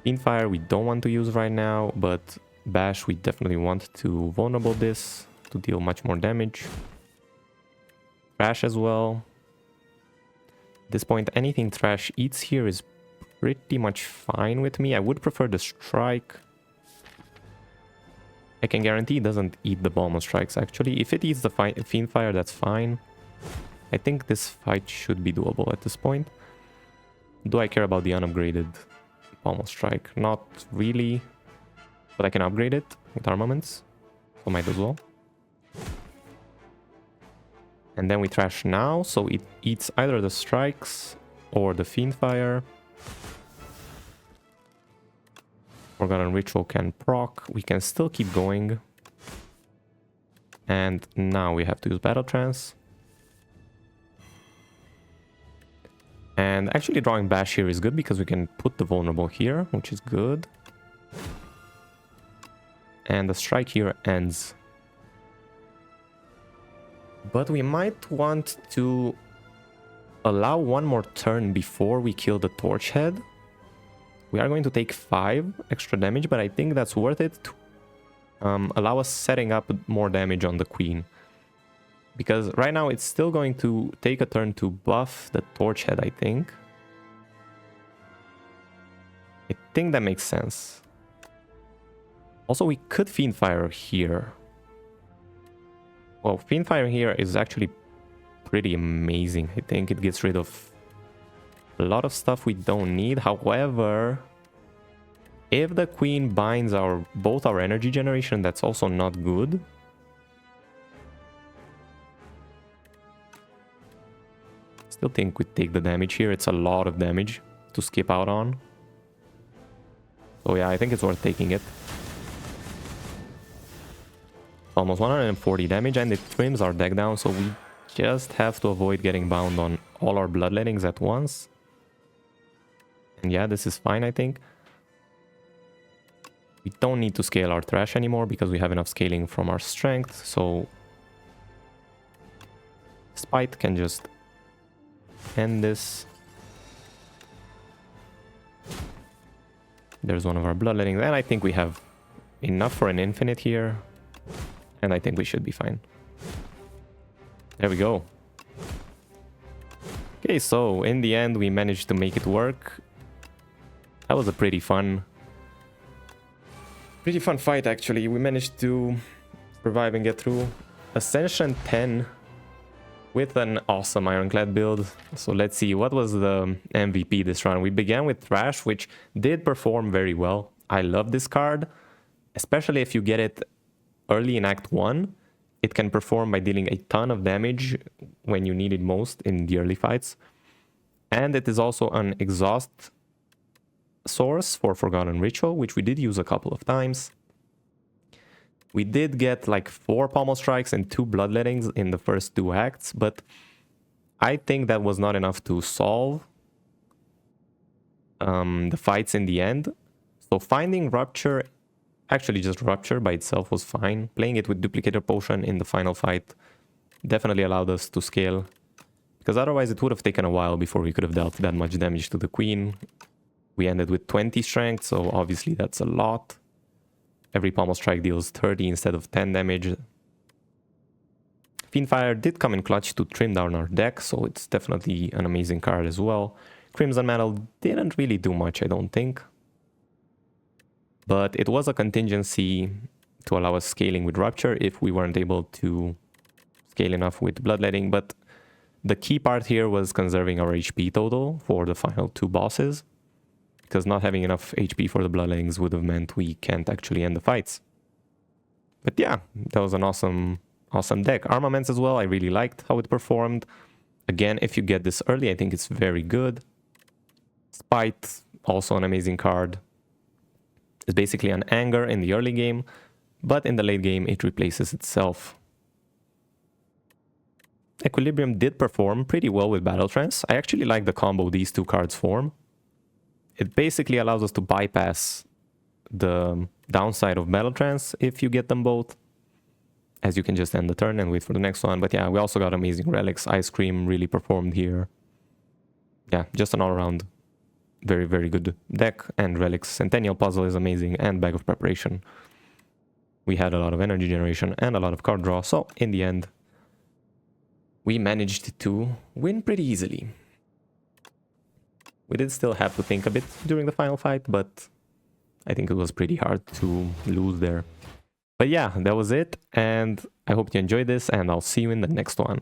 Fiendfire we don't want to use right now, but Bash we definitely want to vulnerable this to deal much more damage. Trash as well. At this point, anything Trash eats here is pretty much fine with me. I would prefer the Strike. I can guarantee it doesn't eat the Pommel Strikes, actually. If it eats the Fiendfire, that's fine. I think this fight should be doable at this point. Do I care about the unupgraded Pommel Strike? Not really. But I can upgrade it with armaments. So might as well. And then we Trash now, so it eats either the Strikes or the Fiendfire. Forgotten Ritual can proc. We can still keep going. And now we have to use Battle Trance. And actually drawing Bash here is good because we can put the Vulnerable here, which is good. And the Strike here ends. But we might want to allow one more turn before we kill the Torch Head. We are going to take 5 extra damage, but I think that's worth it to allow us setting up more damage on the Queen. Because right now it's still going to take a turn to buff the Torch Head, I think. I think that makes sense. Also, we could Fiendfire here. Well, Fiendfire here is actually pretty amazing. I think it gets rid of a lot of stuff we don't need. However, if the Queen binds both our energy generation, that's also not good. Still think we take the damage here. It's a lot of damage to skip out on. So yeah, I think it's worth taking it. Almost 140 damage, and it trims our deck down, so we just have to avoid getting bound on all our Bloodlettings at once. And yeah, this is fine, I think. We don't need to scale our Trash anymore because we have enough scaling from our Strength, so Spite can just end this. There's one of our Bloodlettings, and I think we have enough for an infinite here. And I think we should be fine. There we go. Okay, so in the end, we managed to make it work. That was a pretty fun fight, actually. We managed to survive and get through. Ascension 10 with an awesome Ironclad build. So let's see, what was the MVP this round? We began with Thrash, which did perform very well. I love this card, especially if you get it early in Act 1. It can perform by dealing a ton of damage when you need it most in the early fights. And it is also an exhaust source for Forgotten Ritual, which we did use a couple of times. We did get like 4 Pommel Strikes and 2 Bloodlettings in the first 2 acts, but I think that was not enough to solve the fights in the end. So finding Rupture, actually just Rupture by itself was fine. Playing it with Duplicator Potion in the final fight definitely allowed us to scale, because otherwise it would have taken a while before we could have dealt that much damage to the Queen. We ended with 20 strength, so obviously that's a lot. Every Pommel Strike deals 30 instead of 10 damage. Fiendfire did come in clutch to trim down our deck, so it's definitely an amazing card as well. Crimson Mantle didn't really do much, I don't think. But it was a contingency to allow us scaling with Rupture if we weren't able to scale enough with Bloodletting. But the key part here was conserving our HP total for the final 2 bosses, because not having enough HP for the Bloodlettings would have meant we can't actually end the fights. But yeah, that was an awesome deck. Armaments as well, I really liked how it performed. Again, if you get this early, I think it's very good. Spite, also an amazing card. It's basically an anger in the early game, but in the late game it replaces itself. Equilibrium did perform pretty well with Battle Trance. I actually like the combo these two cards form. It basically allows us to bypass the downside of Battle Trance if you get them both, as you can just end the turn and wait for the next one. But yeah, we also got amazing relics. Ice Cream really performed here. Yeah, just an all-around very, very good deck. And relics. Centennial Puzzle is amazing, and Bag of Preparation. We had a lot of energy generation and a lot of card draw, so in the end, we managed to win pretty easily. We did still have to think a bit during the final fight, but I think it was pretty hard to lose there. But yeah, that was it, and I hope you enjoyed this, and I'll see you in the next one.